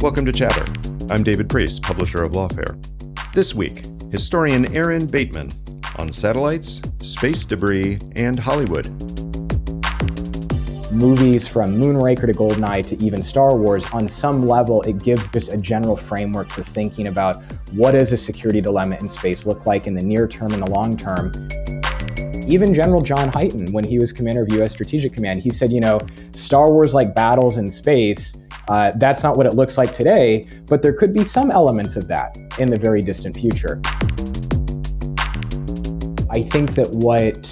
Welcome to Chatter. I'm David Priess, publisher of Lawfare. This week, historian Aaron Bateman on satellites, space debris, and Hollywood. Movies from Moonraker to GoldenEye to even Star Wars, on some level, it gives just a general framework for thinking about what does a security dilemma in space look like in the near term and the long term. Even General John Hyten, when he was commander of U.S. Strategic Command, he said, Star Wars-like battles in space, that's not what it looks like today, but there could be some elements of that in the very distant future. I think that what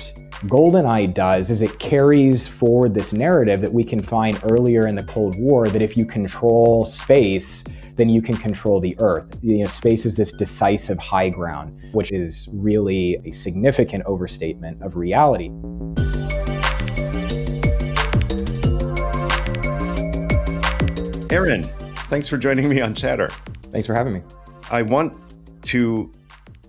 GoldenEye does is it carries forward this narrative that we can find earlier in the Cold War, that if you control space, then you can control the Earth. Space is this decisive high ground, which is really a significant overstatement of reality. Aaron, thanks for joining me on Chatter. Thanks for having me. I want to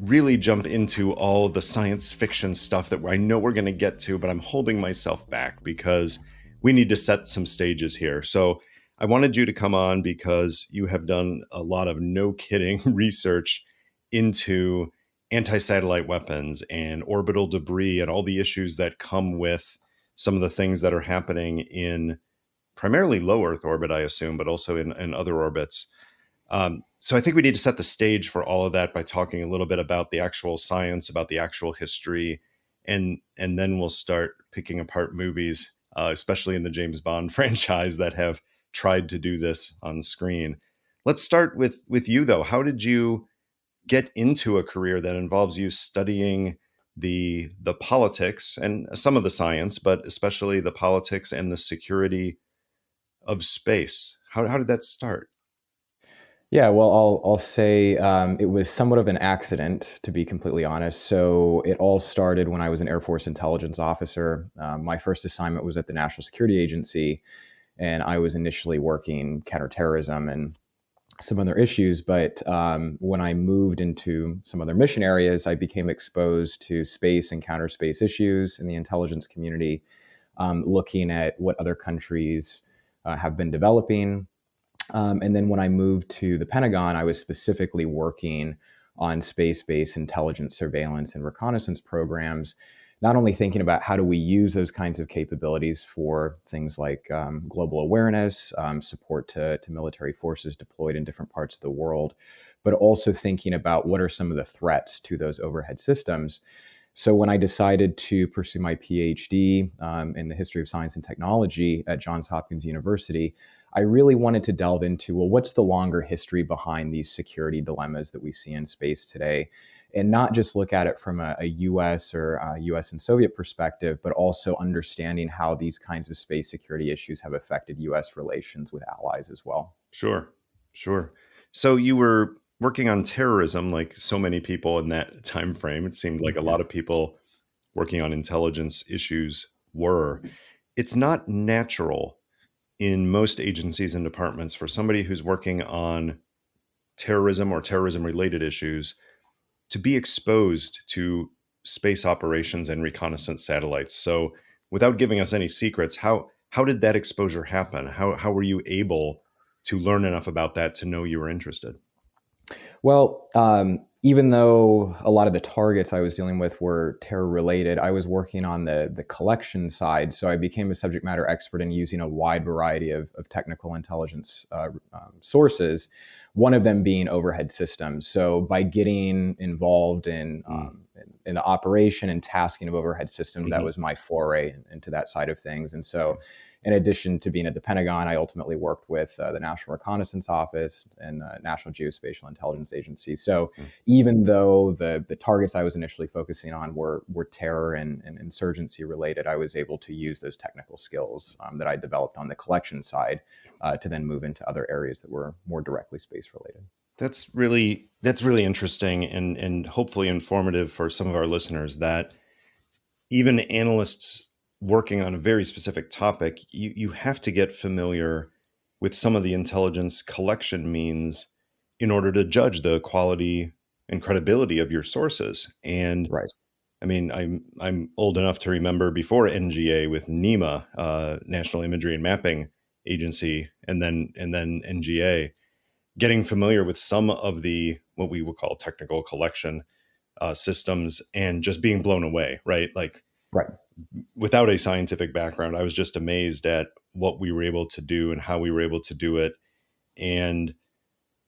really jump into all the science fiction stuff that I know we're going to get to, but I'm holding myself back because we need to set some stages here. So I wanted you to come on because you have done a lot of no-kidding research into anti-satellite weapons and orbital debris and all the issues that come with some of the things that are happening in primarily low Earth orbit, I assume, but also in other orbits. So I think we need to set the stage for all of that by talking a little bit about the actual science, about the actual history, and then we'll start picking apart movies, especially in the James Bond franchise, that have tried to do this on screen. Let's start with you, though. How did you get into a career that involves you studying the politics and some of the science, but especially the politics and the security of space? How did that start? Yeah, well, I'll say it was somewhat of an accident, to be completely honest. So it all started when I was an Air Force intelligence officer. My first assignment was at the National Security Agency, and I was initially working counterterrorism and some other issues. But when I moved into some other mission areas, I became exposed to space and counter space issues in the intelligence community, looking at what other countries have been developing. And then when I moved to the Pentagon, I was specifically working on space-based intelligence surveillance and reconnaissance programs, not only thinking about how do we use those kinds of capabilities for things like global awareness, support to military forces deployed in different parts of the world, but also thinking about what are some of the threats to those overhead systems. So when I decided to pursue my PhD in the history of science and technology at Johns Hopkins University, I really wanted to delve into, well, what's the longer history behind these security dilemmas that we see in space today? And not just look at it from a US or US and Soviet perspective, but also understanding how these kinds of space security issues have affected US relations with allies as well. Sure. So you were working on terrorism like so many people in that time frame. It seemed like a lot of people working on intelligence issues were. It's not natural in most agencies and departments for somebody who's working on terrorism or terrorism-related issues to be exposed to space operations and reconnaissance satellites. So without giving us any secrets, how did that exposure happen? How were you able to learn enough about that to know you were interested? Well, even though a lot of the targets I was dealing with were terror related, I was working on the collection side. So I became a subject matter expert in using a wide variety of technical intelligence sources, one of them being overhead systems. So by getting involved in the operation and tasking of overhead systems, that was my foray into that side of things. And so in addition to being at the Pentagon, I ultimately worked with the National Reconnaissance Office and National Geospatial Intelligence Agency. So even though the targets I was initially focusing on were terror and insurgency related, I was able to use those technical skills that I developed on the collection side to then move into other areas that were more directly space related. That's really interesting and hopefully informative for some of our listeners, that even analysts working on a very specific topic, you have to get familiar with some of the intelligence collection means in order to judge the quality and credibility of your sources. And right. I mean, I'm old enough to remember before NGA with NEMA, National Imagery and Mapping Agency, and then NGA. getting familiar with some of the what we would call technical collection systems and just being blown away, right? Like Right. without a scientific background, I was just amazed at what we were able to do and how we were able to do it. And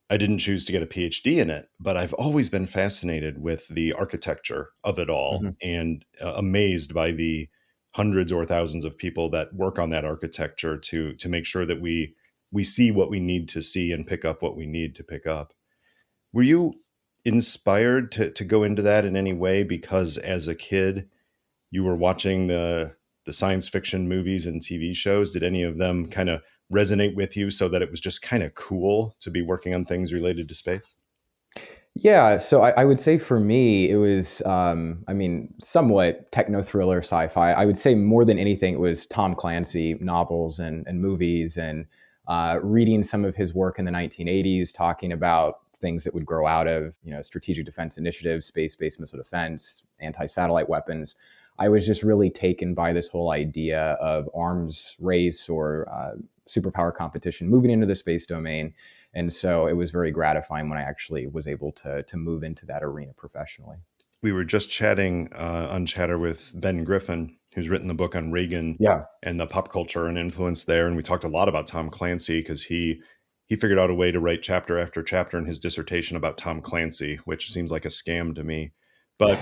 I didn't choose to get a PhD in it, but I've always been fascinated with the architecture of it all Mhm. and amazed by the hundreds or thousands of people that work on that architecture to make sure that we see what we need to see and pick up what we need to pick up. Were you inspired to go into that in any way because as a kid you were watching the science fiction movies and TV shows? Did any of them kind of resonate with you so that it was just kind of cool to be working on things related to space? Yeah, so I would say for me, it was, I mean, somewhat techno thriller sci-fi. I would say more than anything, it was Tom Clancy novels and movies, and reading some of his work in the 1980s, talking about things that would grow out of, strategic defense initiatives, space-based missile defense, anti-satellite weapons. I was just really taken by this whole idea of arms race or superpower competition moving into the space domain. And so it was very gratifying when I actually was able to move into that arena professionally. We were just chatting on Chatter with Ben Griffin, who's written the book on Reagan Yeah. and the pop culture and influence there. And we talked a lot about Tom Clancy because he figured out a way to write chapter after chapter in his dissertation about Tom Clancy, which seems like a scam to me. But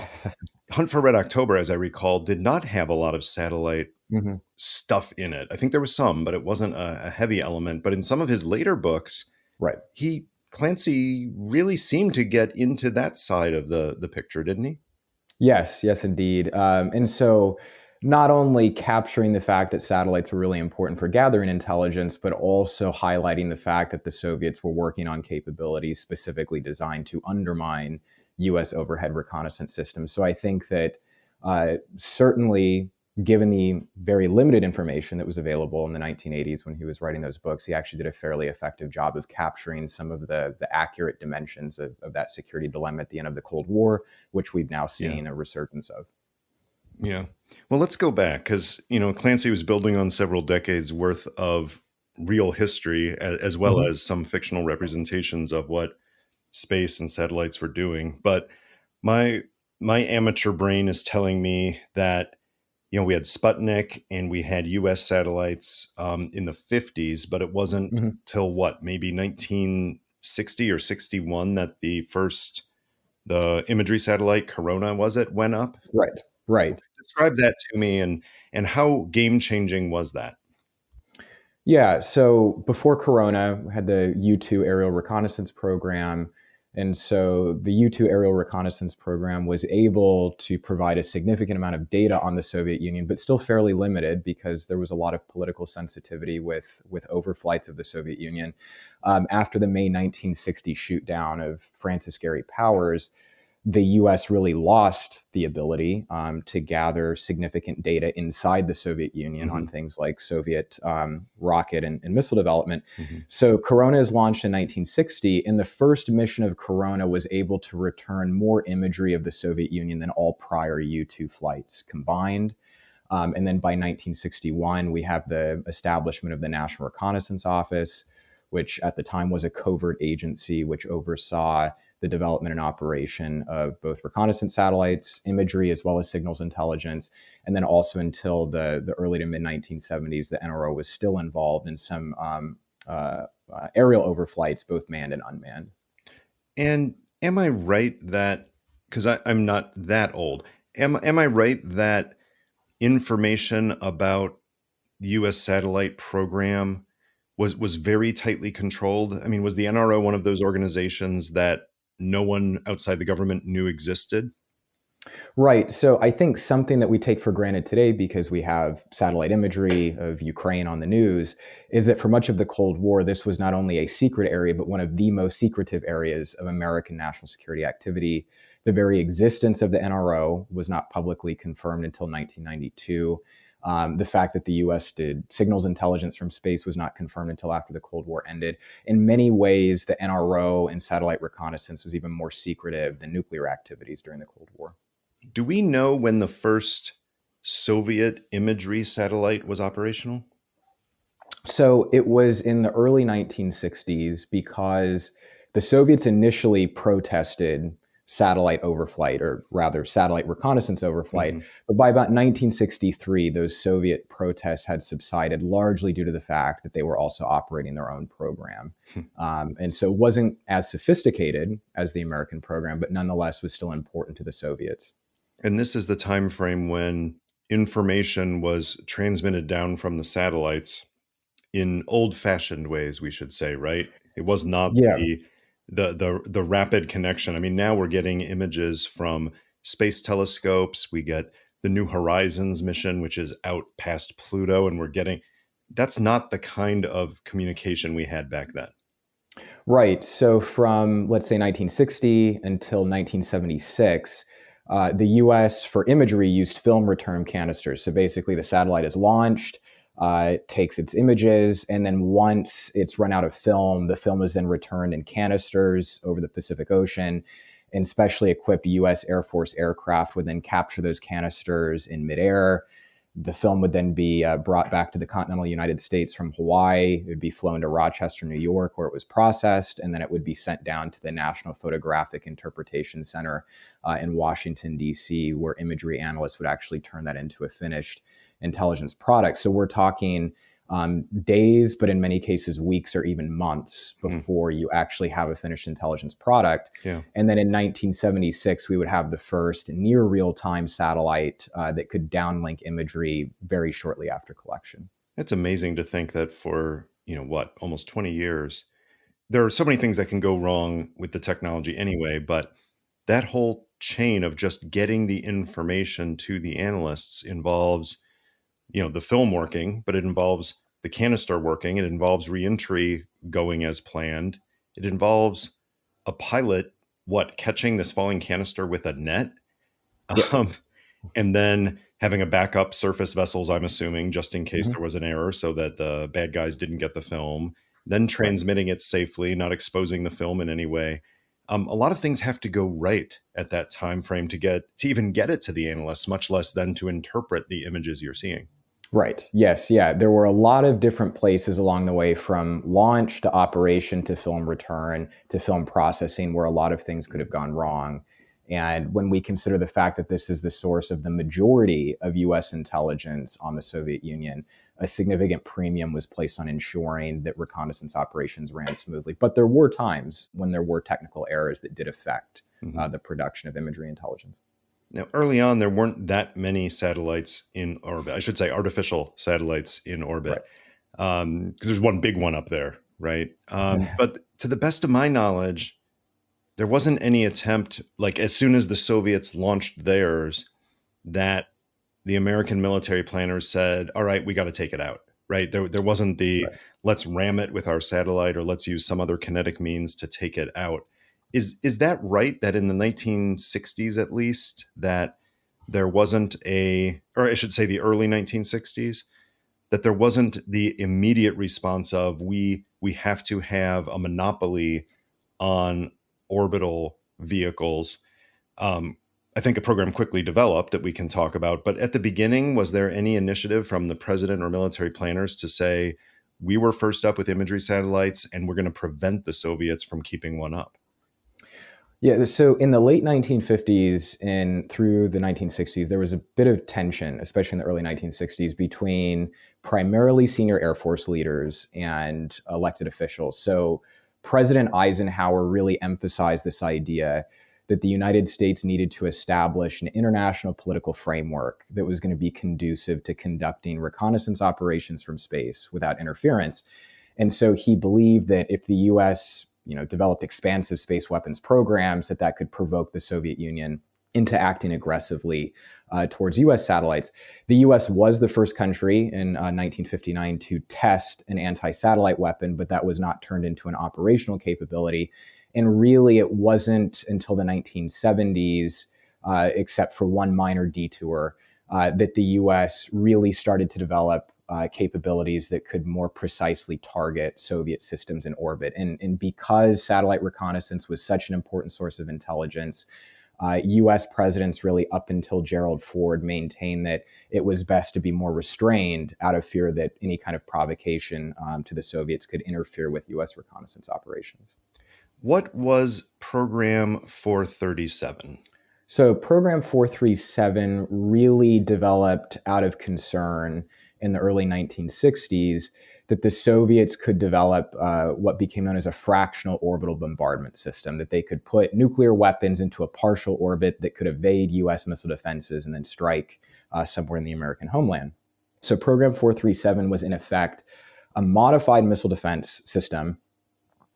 Hunt for Red October, as I recall, did not have a lot of satellite Mhm. stuff in it. I think there was some, but it wasn't a heavy element. But in some of his later books, Right. he Clancy really seemed to get into that side of the picture, didn't he? Yes, yes, indeed. And so not only capturing the fact that satellites were really important for gathering intelligence, but also highlighting the fact that the Soviets were working on capabilities specifically designed to undermine US overhead reconnaissance systems. So I think that certainly, given the very limited information that was available in the 1980s when he was writing those books, he actually did a fairly effective job of capturing some of the accurate dimensions of that security dilemma at the end of the Cold War, which we've now Yeah. seen a resurgence of. Yeah. Well, let's go back because, Clancy was building on several decades worth of real history as well Mhm. as some fictional representations of what space and satellites were doing. But my my amateur brain is telling me that we had Sputnik and we had U.S. satellites in the 50s, but it wasn't Mhm. till what, maybe 1960 or 61 that the imagery satellite Corona, was it, went up? Right. Right. Describe that to me and how game changing was that? Yeah. So before Corona, we had the U 2 aerial reconnaissance program. And so the U 2 aerial reconnaissance program was able to provide a significant amount of data on the Soviet Union, but still fairly limited because there was a lot of political sensitivity with overflights of the Soviet Union. After the May 1960 shoot down of Francis Gary Powers, the US really lost the ability to gather significant data inside the Soviet Union on Hmm. things like Soviet rocket and missile development. Hmm. So Corona is launched in 1960, and the first mission of Corona was able to return more imagery of the Soviet Union than all prior U 2 flights combined. And then by 1961, we have the establishment of the National Reconnaissance Office, which at the time was a covert agency which oversaw the development and operation of both reconnaissance satellites, imagery, as well as signals intelligence. And then also until the early to mid 1970s, the NRO was still involved in some aerial overflights, both manned and unmanned. And am I right that, because I'm not that old, am I right that information about the U.S. satellite program was very tightly controlled? I mean, was the NRO one of those organizations that no one outside the government knew existed? Right. So I think something that we take for granted today because we have satellite imagery of Ukraine on the news is that for much of the Cold War, this was not only a secret area, but one of the most secretive areas of American national security activity. The very existence of the NRO was not publicly confirmed until 1992. The fact that the US did signals intelligence from space was not confirmed until after the Cold War ended. In many ways, the NRO and satellite reconnaissance was even more secretive than nuclear activities during the Cold War. Do we know when the first Soviet imagery satellite was operational? So it was in the early 1960s because the Soviets initially protested satellite overflight, or rather satellite reconnaissance overflight. Hmm. But by about 1963, those Soviet protests had subsided largely due to the fact that they were also operating their own program. And so it wasn't as sophisticated as the American program, but nonetheless was still important to the Soviets. And this is the time frame when information was transmitted down from the satellites in old-fashioned ways, we should say, right? It was not Yeah. the rapid connection. I mean, now we're getting images from space telescopes. We get the New Horizons mission, which is out past Pluto, and we're getting that's not the kind of communication we had back then. Right. So from, let's say, 1960 until 1976, the US for imagery used film return canisters. So basically, the satellite is launched, it takes its images, and then once it's run out of film, the film is then returned in canisters over the Pacific Ocean. And specially equipped US Air Force aircraft would then capture those canisters in midair. The film would then be brought back to the continental United States from Hawaii. It would be flown to Rochester, New York, where it was processed, and then it would be sent down to the National Photographic Interpretation Center in Washington, D.C., where imagery analysts would actually turn that into a finished intelligence product. So we're talking days, but in many cases, weeks or even months Mhm. before you actually have a finished intelligence product. Yeah. And then in 1976, we would have the first near real time satellite that could downlink imagery very shortly after collection. It's amazing to think that for, what, almost 20 years, there are so many things that can go wrong with the technology anyway, but that whole chain of just getting the information to the analysts involves, the film working, but it involves the canister working. It involves reentry going as planned. It involves a pilot, catching this falling canister with a net, Yeah. um, and then having a backup surface vessels, I'm assuming, just in case Mhm. there was an error so that the bad guys didn't get the film, then Right. transmitting it safely, not exposing the film in any way. A lot of things have to go right at that time frame to even get it to the analysts, much less then to interpret the images you're seeing. Right. Yes. Yeah. There were a lot of different places along the way from launch to operation to film return to film processing where a lot of things could have gone wrong. And when we consider the fact that this is the source of the majority of US intelligence on the Soviet Union, a significant premium was placed on ensuring that reconnaissance operations ran smoothly. But there were times when there were technical errors that did affect Mhm. the production of imagery intelligence. Now, early on, there weren't that many satellites in orbit. I should say artificial satellites in orbit, Right. because there's one big one up there, right? But to the best of my knowledge, there wasn't any attempt, like as soon as the Soviets launched theirs, that the American military planners said, "All right, we got to take it out." Right? There wasn't the Right. let's ram it with our satellite or let's use some other kinetic means to take it out. Is that right? That in the 1960s, at least, that there wasn't or I should say, the early 1960s, that there wasn't the immediate response of we have to have a monopoly on orbital vehicles. Um, I think a program quickly developed that we can talk about. But at the beginning, was there any initiative from the president or military planners to say, we were first up with imagery satellites and we're going to prevent the Soviets from keeping one up? Yeah, so in the late 1950s and through the 1960s, there was a bit of tension, especially in the early 1960s, between primarily senior Air Force leaders and elected officials. So President Eisenhower really emphasized this idea that the United States needed to establish an international political framework that was going to be conducive to conducting reconnaissance operations from space without interference. And so he believed that if the US, developed expansive space weapons programs, that could provoke the Soviet Union into acting aggressively towards US satellites. The US was the first country in 1959 to test an anti-satellite weapon, but that was not turned into an operational capability. And really, it wasn't until the 1970s, except for one minor detour, that the US really started to develop capabilities that could more precisely target Soviet systems in orbit. And because satellite reconnaissance was such an important source of intelligence, US presidents, really up until Gerald Ford, maintained that it was best to be more restrained out of fear that any kind of provocation to the Soviets could interfere with US reconnaissance operations. What was Program 437? So Program 437 really developed out of concern in the early 1960s that the Soviets could develop what became known as a fractional orbital bombardment system, that they could put nuclear weapons into a partial orbit that could evade US missile defenses and then strike somewhere in the American homeland. So Program 437 was in effect a modified missile defense system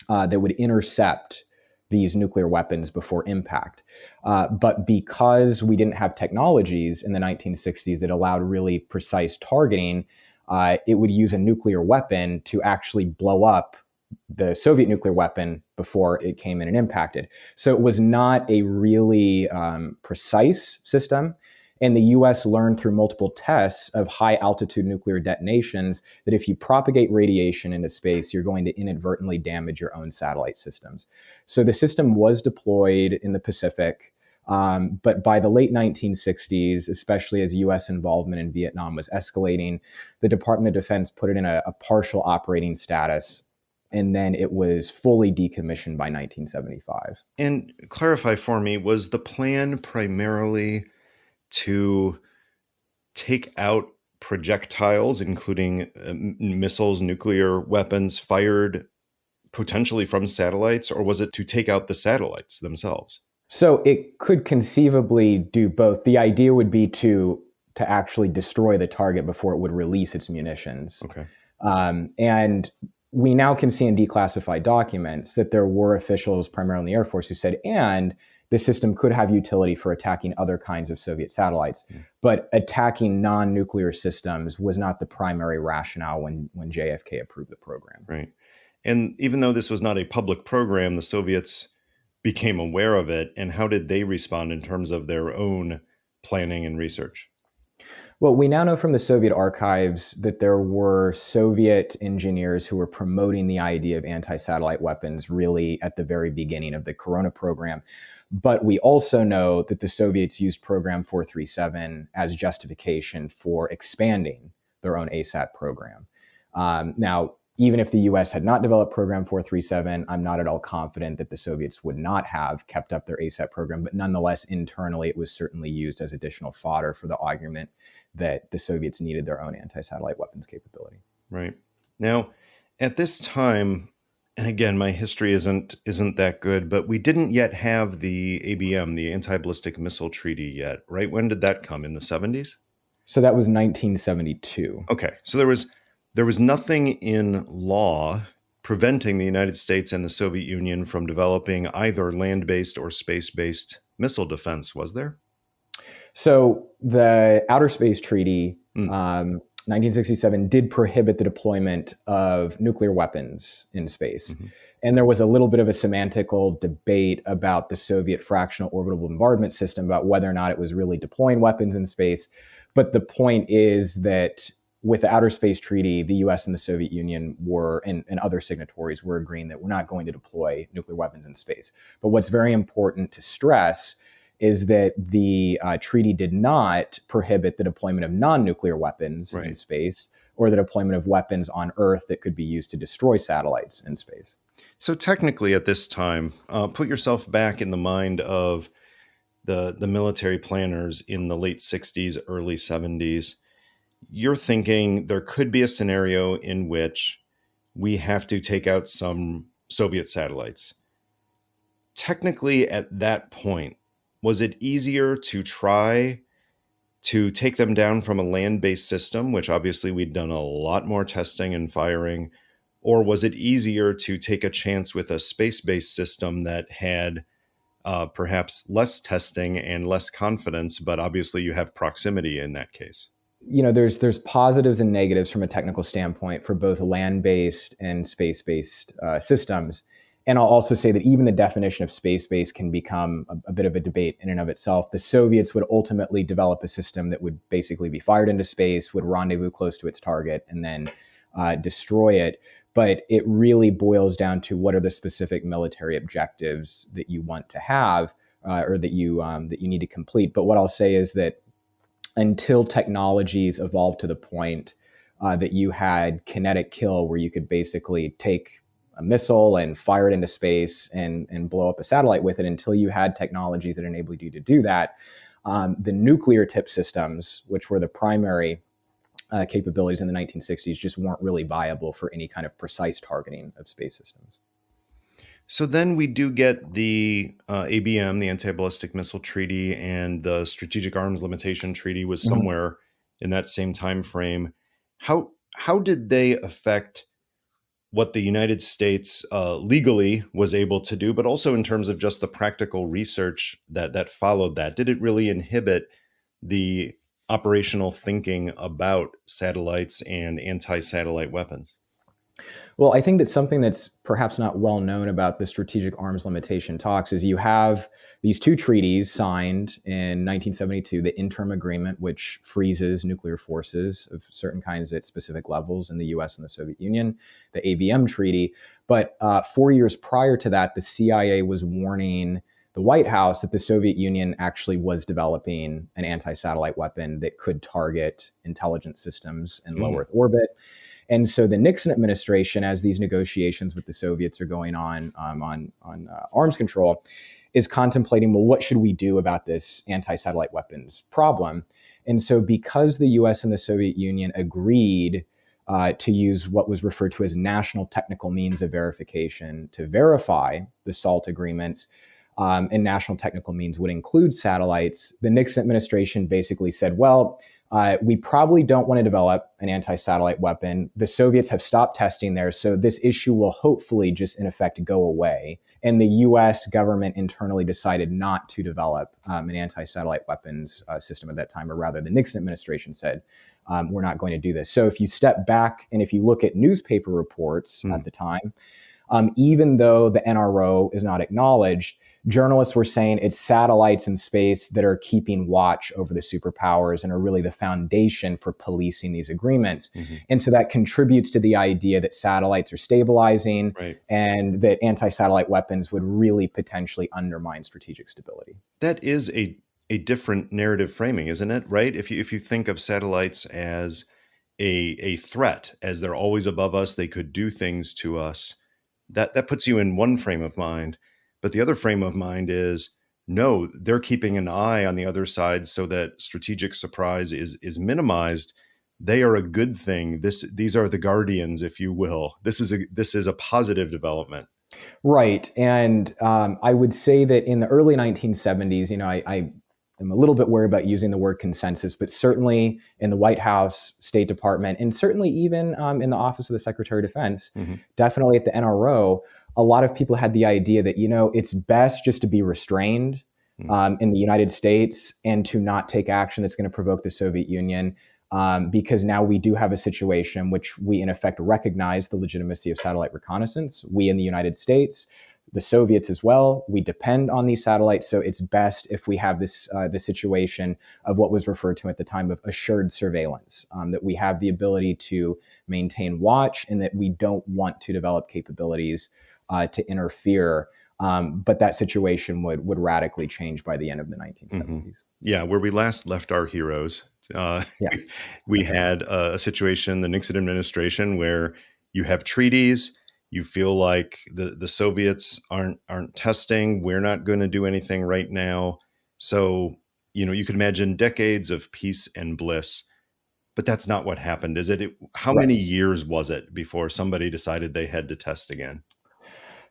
that would intercept these nuclear weapons before impact. But because we didn't have technologies in the 1960s that allowed really precise targeting, it would use a nuclear weapon to actually blow up the Soviet nuclear weapon before it came in and impacted. So it was not a really precise system. And the US learned through multiple tests of high altitude nuclear detonations that if you propagate radiation into space, you're going to inadvertently damage your own satellite systems. So the system was deployed in the Pacific. But by the late 1960s, especially as US involvement in Vietnam was escalating, the Department of Defense put it in a partial operating status. And then it was fully decommissioned by 1975. And clarify for me, was the plan primarily to take out projectiles, including missiles, nuclear weapons fired potentially from satellites, or was it to take out the satellites themselves? So it could conceivably do both. The idea would be to actually destroy the target before it would release its munitions. Okay. And we now can see in declassified documents that there were officials, primarily in the Air Force, who said, and the system could have utility for attacking other kinds of Soviet satellites. But attacking non-nuclear systems was not the primary rationale when JFK approved the program. Right. And even though this was not a public program, the Soviets became aware of it. And how did they respond in terms of their own planning and research? Well, we now know from the Soviet archives that there were Soviet engineers who were promoting the idea of anti-satellite weapons really at the very beginning of the Corona program. But we also know that the Soviets used Program 437 as justification for expanding their own ASAT program. Now, even if the US had not developed Program 437, I'm not at all confident that the Soviets would not have kept up their ASAT program. But nonetheless, internally, it was certainly used as additional fodder for the argument that the Soviets needed their own anti-satellite weapons capability. Right. Now, at this time, and again, my history isn't that good, but we didn't yet have the ABM, the Anti-Ballistic Missile Treaty yet, right? When did that come? In the 70s? So that was 1972. Okay. So there was nothing in law preventing the United States and the Soviet Union from developing either land-based or space-based missile defense, was there? So the Outer Space Treaty, 1967, did prohibit the deployment of nuclear weapons in space. Mm-hmm. And there was a little bit of a semantical debate about the Soviet fractional orbital bombardment system, about whether or not it was really deploying weapons in space. But the point is that with the Outer Space Treaty, the US and the Soviet Union were, and other signatories were agreeing that we're not going to deploy nuclear weapons in space. But what's very important to stress is that the treaty did not prohibit the deployment of non-nuclear weapons in space, or the deployment of weapons on Earth that could be used to destroy satellites in space. So technically at this time, put yourself back in the mind of the military planners in the late 60s, early 70s. You're thinking there could be a scenario in which we have to take out some Soviet satellites. Technically at that point, was it easier to try to take them down from a land-based system, which obviously we'd done a lot more testing and firing, or was it easier to take a chance with a space-based system that had perhaps less testing and less confidence, but obviously you have proximity in that case? You know, there's positives and negatives from a technical standpoint for both land-based and space-based systems. And I'll also say that even the definition of space-based can become a bit of a debate in and of itself. The Soviets would ultimately develop a system that would basically be fired into space, would rendezvous close to its target, and then destroy it. But it really boils down to what are the specific military objectives that you want to have or that you need to complete. But what I'll say is that until technologies evolved to the point that you had kinetic kill, where you could basically take a missile and fire it into space and blow up a satellite with it, until you had technologies that enabled you to do that, the nuclear tip systems, which were the primary capabilities in the 1960s, just weren't really viable for any kind of precise targeting of space systems. So then we do get the ABM, the Anti-Ballistic Missile Treaty, and the Strategic Arms Limitation Treaty was somewhere in that same time frame. How did they affect what the United States legally was able to do, but also in terms of just the practical research that followed that? Did it really inhibit the operational thinking about satellites and anti-satellite weapons? Well, I think that something that's perhaps not well known about the strategic arms limitation talks is you have these two treaties signed in 1972, the interim agreement, which freezes nuclear forces of certain kinds at specific levels in the US and the Soviet Union, the ABM treaty. But 4 years prior to that, the CIA was warning the White House that the Soviet Union actually was developing an anti-satellite weapon that could target intelligence systems in low Earth orbit. And so the Nixon administration, as these negotiations with the Soviets are going on arms control, is contemplating, well, what should we do about this anti-satellite weapons problem? And so because the US and the Soviet Union agreed to use what was referred to as national technical means of verification to verify the SALT agreements, and national technical means would include satellites, the Nixon administration basically said, well, we probably don't want to develop an anti-satellite weapon. The Soviets have stopped testing there, so this issue will hopefully just in effect go away. And the US government internally decided not to develop an anti-satellite weapons system at that time, or rather the Nixon administration said, we're not going to do this. So if you step back and if you look at newspaper reports at the time, even though the NRO is not acknowledged, journalists were saying it's satellites in space that are keeping watch over the superpowers and are really the foundation for policing these agreements. And so that contributes to the idea that satellites are stabilizing, and that anti-satellite weapons would really potentially undermine strategic stability. That is a different narrative framing, isn't it? Right? If you think of satellites as a threat, as they're always above us, they could do things to us, that puts you in one frame of mind. But the other frame of mind is, no, they're keeping an eye on the other side so that strategic surprise is minimized. They are a good thing. These are the guardians, if you will. This is a positive development. Right. And I would say that in the early 1970s, I'm a little bit worried about using the word consensus, but certainly in the White House, State Department, and certainly even in the Office of the Secretary of Defense, definitely at the NRO, a lot of people had the idea that, it's best just to be restrained in the United States and to not take action that's going to provoke the Soviet Union, because now we do have a situation which we in effect recognize the legitimacy of satellite reconnaissance. We in the United States, the Soviets as well, we depend on these satellites. So it's best if we have this situation of what was referred to at the time of assured surveillance, that we have the ability to maintain watch and that we don't want to develop capabilities to interfere. But that situation would radically change by the end of the 1970s. Yeah, where we last left our heroes, Yes. we had a situation, the Nixon administration, where you have treaties. You feel like the Soviets aren't testing. We're not going to do anything right now. So, you could imagine decades of peace and bliss. But that's not what happened, is it? How many years was it before somebody decided they had to test again?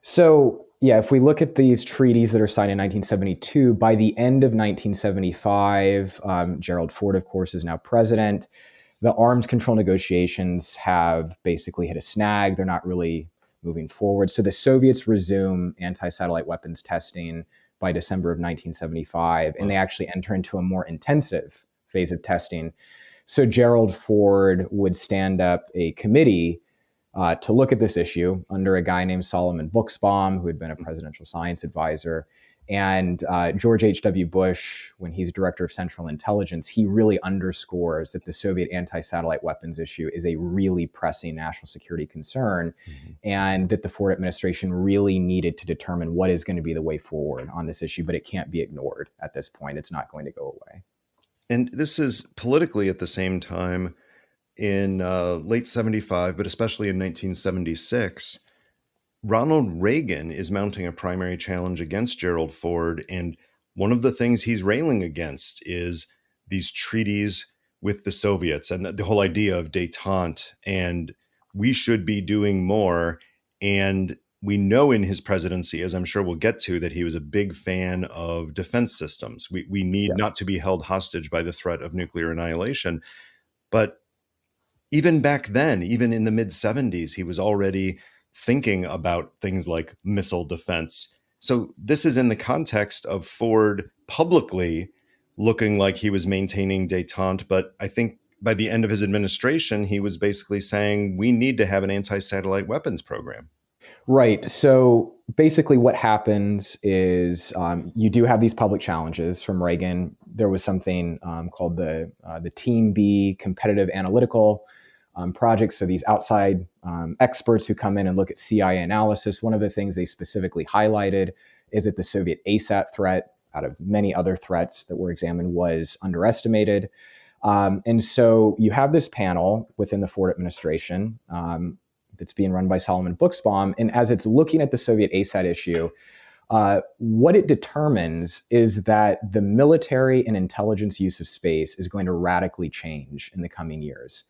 So, yeah, if we look at these treaties that are signed in 1972, by the end of 1975, Gerald Ford, of course, is now president. The arms control negotiations have basically hit a snag. They're not really moving forward. So the Soviets resume anti-satellite weapons testing by December of 1975, and they actually enter into a more intensive phase of testing. So Gerald Ford would stand up a committee to look at this issue under a guy named Solomon Buxbaum, who had been a presidential science advisor. And George H.W. Bush, when he's director of Central Intelligence, he really underscores that the Soviet anti-satellite weapons issue is a really pressing national security concern, and that the Ford administration really needed to determine what is going to be the way forward on this issue, but it can't be ignored at this point. It's not going to go away. And this is politically at the same time in late 75, but especially in 1976. Ronald Reagan is mounting a primary challenge against Gerald Ford. And one of the things he's railing against is these treaties with the Soviets and the whole idea of détente. And we should be doing more. And we know in his presidency, as I'm sure we'll get to, that he was a big fan of defense systems. We need not to be held hostage by the threat of nuclear annihilation. But even back then, even in the mid 70s, he was already thinking about things like missile defense. So this is in the context of Ford publicly looking like he was maintaining détente. But I think by the end of his administration, he was basically saying we need to have an anti-satellite weapons program. Right. So basically, what happens is you do have these public challenges from Reagan. There was something called the Team B competitive analytical projects. So these outside experts who come in and look at CIA analysis. One of the things they specifically highlighted is that the Soviet ASAT threat, out of many other threats that were examined, was underestimated. And so you have this panel within the Ford administration that's being run by Solomon Buxbaum. And as it's looking at the Soviet ASAT issue, what it determines is that the military and intelligence use of space is going to radically change in the coming years.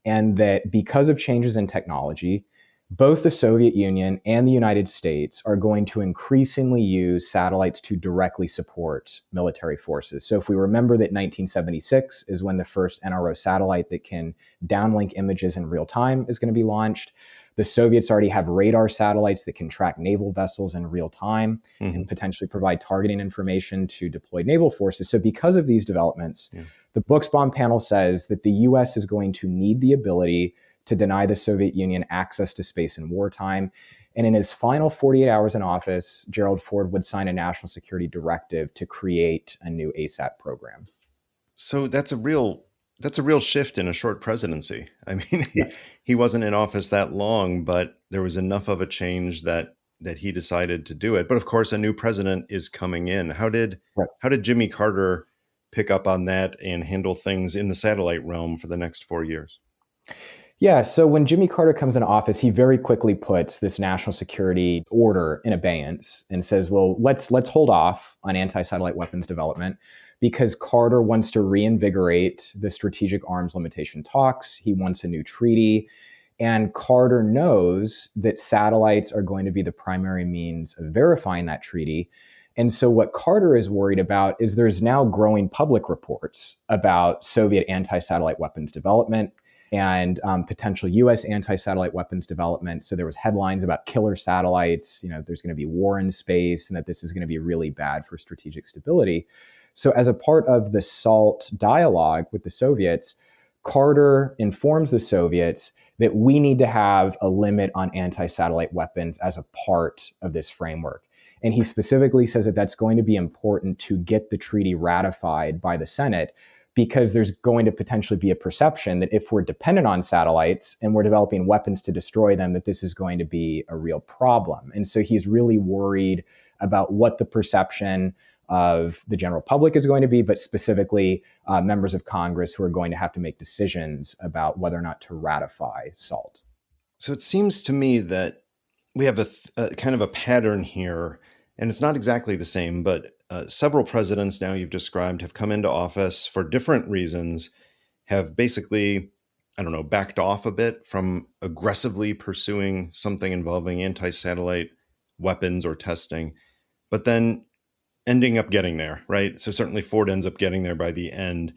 And that because of changes in technology, both the Soviet Union and the United States are going to increasingly use satellites to directly support military forces. So if we remember that 1976 is when the first NRO satellite that can downlink images in real time is going to be launched, the Soviets already have radar satellites that can track naval vessels in real time and potentially provide targeting information to deployed naval forces. So because of these developments, the Buxbaum panel says that the US is going to need the ability to deny the Soviet Union access to space in wartime. And in his final 48 hours in office, Gerald Ford would sign a national security directive to create a new ASAT program. So that's a real shift in a short presidency. I mean, he wasn't in office that long, but there was enough of a change that he decided to do it. But of course, a new president is coming in. How did Jimmy Carter pick up on that and handle things in the satellite realm for the next 4 years? Yeah, so when Jimmy Carter comes into office, he very quickly puts this national security order in abeyance and says, well, let's hold off on anti-satellite weapons development because Carter wants to reinvigorate the strategic arms limitation talks. He wants a new treaty. And Carter knows that satellites are going to be the primary means of verifying that treaty. And so what Carter is worried about is there's now growing public reports about Soviet anti-satellite weapons development and potential U.S. anti-satellite weapons development. So there was headlines about killer satellites, there's going to be war in space and that this is going to be really bad for strategic stability. So as a part of the SALT dialogue with the Soviets, Carter informs the Soviets that we need to have a limit on anti-satellite weapons as a part of this framework. And he specifically says that that's going to be important to get the treaty ratified by the Senate, because there's going to potentially be a perception that if we're dependent on satellites and we're developing weapons to destroy them, that this is going to be a real problem. And so he's really worried about what the perception of the general public is going to be, but specifically members of Congress who are going to have to make decisions about whether or not to ratify SALT. So it seems to me that we have a kind of a pattern here, and it's not exactly the same, but several presidents now you've described have come into office for different reasons, have basically, backed off a bit from aggressively pursuing something involving anti-satellite weapons or testing, but then ending up getting there, right? So certainly Ford ends up getting there by the end.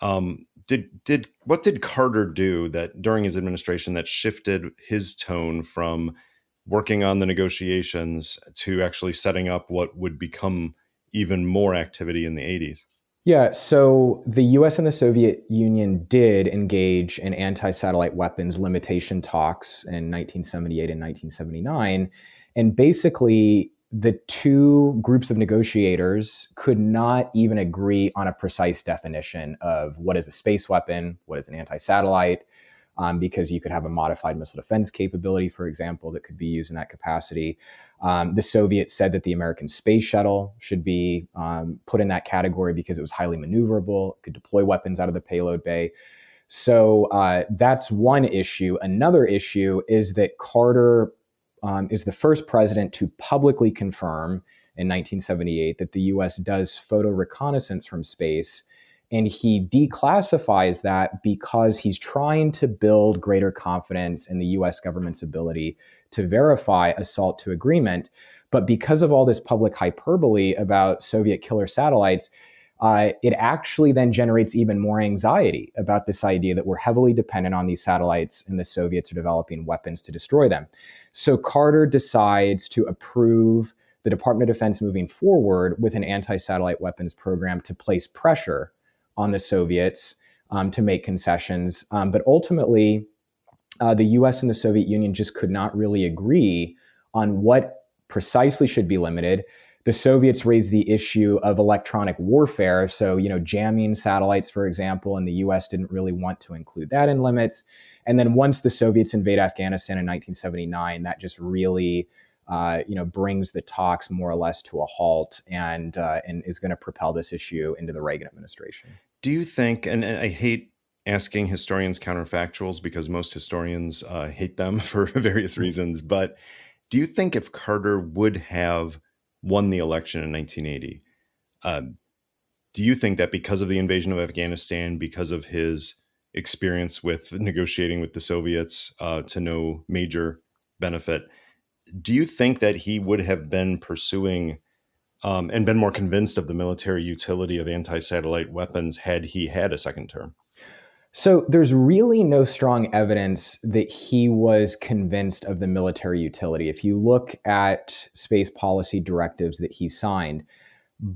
What did Carter do that during his administration that shifted his tone from working on the negotiations to actually setting up what would become even more activity in the 80s? Yeah, so the US and the Soviet Union did engage in anti-satellite weapons limitation talks in 1978 and 1979. And basically, the two groups of negotiators could not even agree on a precise definition of what is a space weapon, what is an anti-satellite, because you could have a modified missile defense capability, for example, that could be used in that capacity. The Soviets said that the American space shuttle should be put in that category because it was highly maneuverable, could deploy weapons out of the payload bay. So that's one issue. Another issue is that Carter is the first president to publicly confirm in 1978 that the US does photo reconnaissance from space. And he declassifies that because he's trying to build greater confidence in the US government's ability to verify assault to agreement. But because of all this public hyperbole about Soviet killer satellites, it actually then generates even more anxiety about this idea that we're heavily dependent on these satellites and the Soviets are developing weapons to destroy them. So Carter decides to approve the Department of Defense moving forward with an anti-satellite weapons program to place pressure on the Soviets to make concessions. But ultimately, the US and the Soviet Union just could not really agree on what precisely should be limited. The Soviets raised the issue of electronic warfare. So, jamming satellites, for example, and the US didn't really want to include that in limits. And then once the Soviets invade Afghanistan in 1979, that just really brings the talks more or less to a halt and is going to propel this issue into the Reagan administration. Do you think, and I hate asking historians counterfactuals because most historians hate them for various reasons, but do you think if Carter would have won the election in 1980, do you think that because of the invasion of Afghanistan, because of his experience with negotiating with the Soviets to no major benefit, do you think that he would have been pursuing and been more convinced of the military utility of anti-satellite weapons had he had a second term? So there's really no strong evidence that he was convinced of the military utility. If you look at space policy directives that he signed,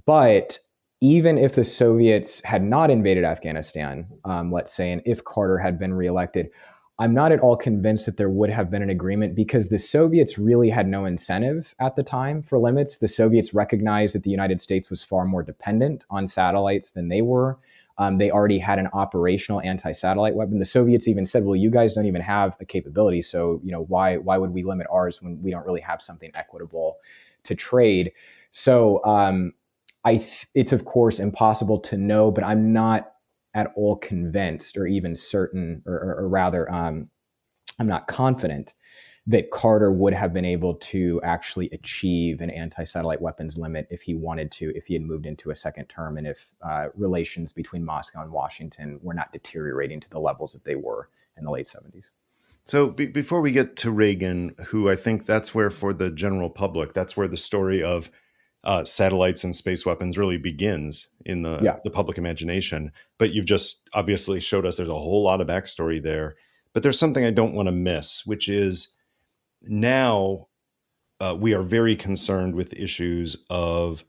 but even if the Soviets had not invaded Afghanistan, let's say, and if Carter had been reelected, I'm not at all convinced that there would have been an agreement because the Soviets really had no incentive at the time for limits. The Soviets recognized that the United States was far more dependent on satellites than they were. They already had an operational anti-satellite weapon. The Soviets even said, well, you guys don't even have a capability. So, why would we limit ours when we don't really have something equitable to trade? So it's, of course, impossible to know, but I'm not at all convinced or even certain, or rather, I'm not confident that Carter would have been able to actually achieve an anti-satellite weapons limit if he wanted to, if he had moved into a second term, and if relations between Moscow and Washington were not deteriorating to the levels that they were in the late 70s. So before we get to Reagan, who I think that's where, for the general public, that's where the story of satellites and space weapons really begins in the public imagination. But you've just obviously showed us there's a whole lot of backstory there. But there's something I don't want to miss, which is now we are very concerned with issues of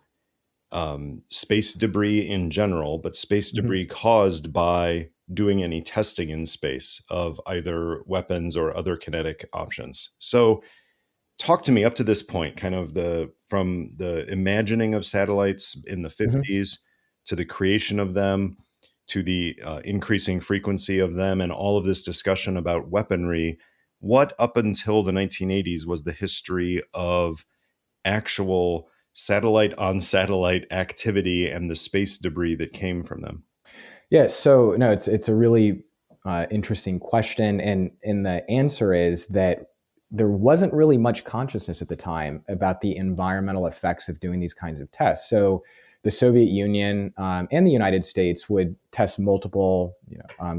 space debris in general, but space debris caused by doing any testing in space of either weapons or other kinetic options. So talk to me up to this point, kind of from the imagining of satellites in the 50s to the creation of them, to the increasing frequency of them, and all of this discussion about weaponry. What up until the 1980s was the history of actual satellite on satellite activity and the space debris that came from them? Yeah, so no, it's a really interesting question, and the answer is that there wasn't really much consciousness at the time about the environmental effects of doing these kinds of tests. So the Soviet Union and the United States would test multiple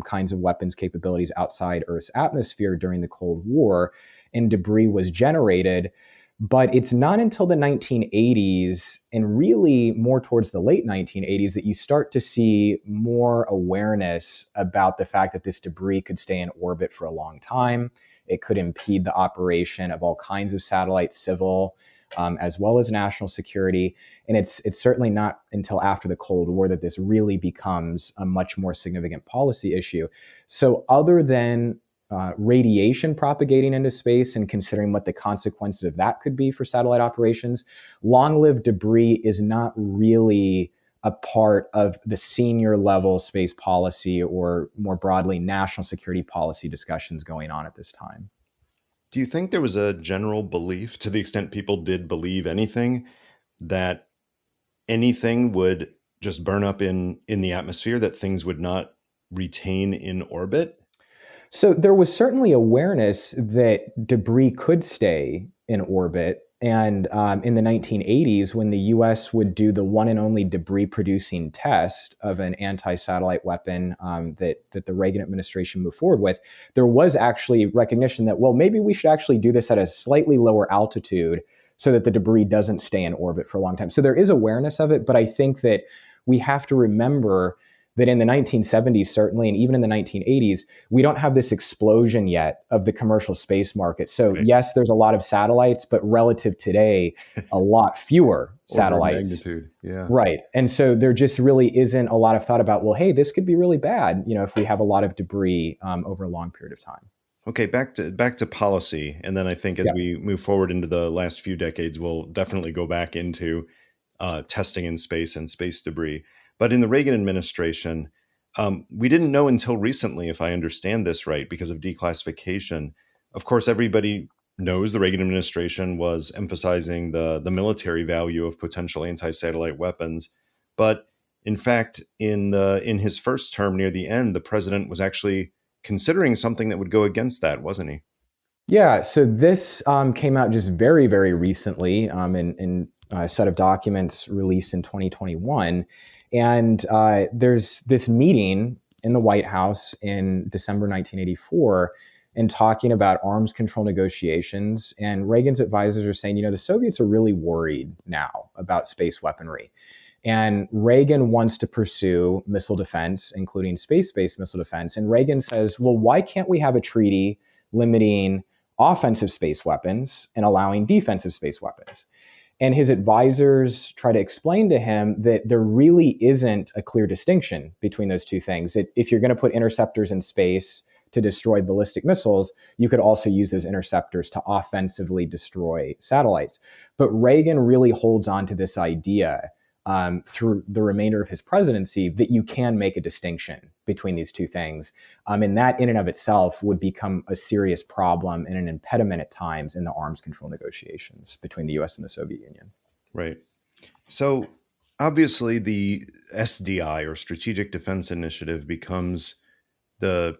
kinds of weapons capabilities outside Earth's atmosphere during the Cold War, and debris was generated. But it's not until the 1980s, and really more towards the late 1980s, that you start to see more awareness about the fact that this debris could stay in orbit for a long time. It could impede the operation of all kinds of satellites, civil, as well as national security. And it's certainly not until after the Cold War that this really becomes a much more significant policy issue. So other than radiation propagating into space and considering what the consequences of that could be for satellite operations, long-lived debris is not really a part of the senior level space policy or more broadly national security policy discussions going on at this time. Do you think there was a general belief, to the extent people did believe anything, that anything would just burn up in the atmosphere, that things would not retain in orbit? So there was certainly awareness that debris could stay in orbit. And in the 1980s, when the US would do the one and only debris producing test of an anti satellite weapon that the Reagan administration moved forward with, there was actually recognition that, well, maybe we should actually do this at a slightly lower altitude so that the debris doesn't stay in orbit for a long time. So there is awareness of it, but I think that we have to remember that in the 1970s, certainly, and even in the 1980s, we don't have this explosion yet of the commercial space market. So Right. yes, there's a lot of satellites, but relative today, a lot fewer satellites. Magnitude. Yeah. Right. And so there just really isn't a lot of thought about, well, hey, this could be really bad, if we have a lot of debris over a long period of time. Okay, back to policy, and then I think as Yeah. we move forward into the last few decades, we'll definitely go back into testing in space and space debris. But in the Reagan administration, we didn't know until recently, if I understand this right, because of declassification. Of course, everybody knows the Reagan administration was emphasizing the military value of potential anti-satellite weapons, but in fact, in his first term near the end, the president was actually considering something that would go against that, wasn't he? Yeah, so this came out just very, very recently in a set of documents released in 2021. And there's this meeting in the White House in December 1984 and talking about arms control negotiations. And Reagan's advisors are saying, the Soviets are really worried now about space weaponry. And Reagan wants to pursue missile defense, including space-based missile defense. And Reagan says, well, why can't we have a treaty limiting offensive space weapons and allowing defensive space weapons? And his advisors try to explain to him that there really isn't a clear distinction between those two things. That if you're going to put interceptors in space to destroy ballistic missiles, you could also use those interceptors to offensively destroy satellites. But Reagan really holds on to this idea through the remainder of his presidency that you can make a distinction between these two things. And that in and of itself would become a serious problem and an impediment at times in the arms control negotiations between the US and the Soviet Union. Right. So obviously the SDI, or Strategic Defense Initiative, becomes the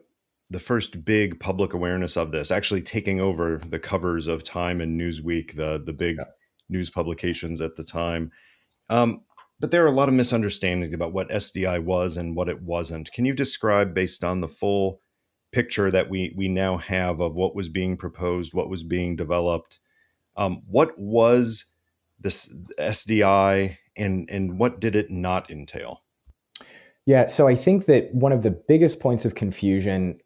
first big public awareness of this, actually taking over the covers of Time and Newsweek, the big news publications at the time. But there are a lot of misunderstandings about what SDI was and what it wasn't. Can you describe, based on the full picture that we now have of what was being proposed, what was being developed, what was this SDI and what did it not entail? Yeah, so I think that one of the biggest points of confusion,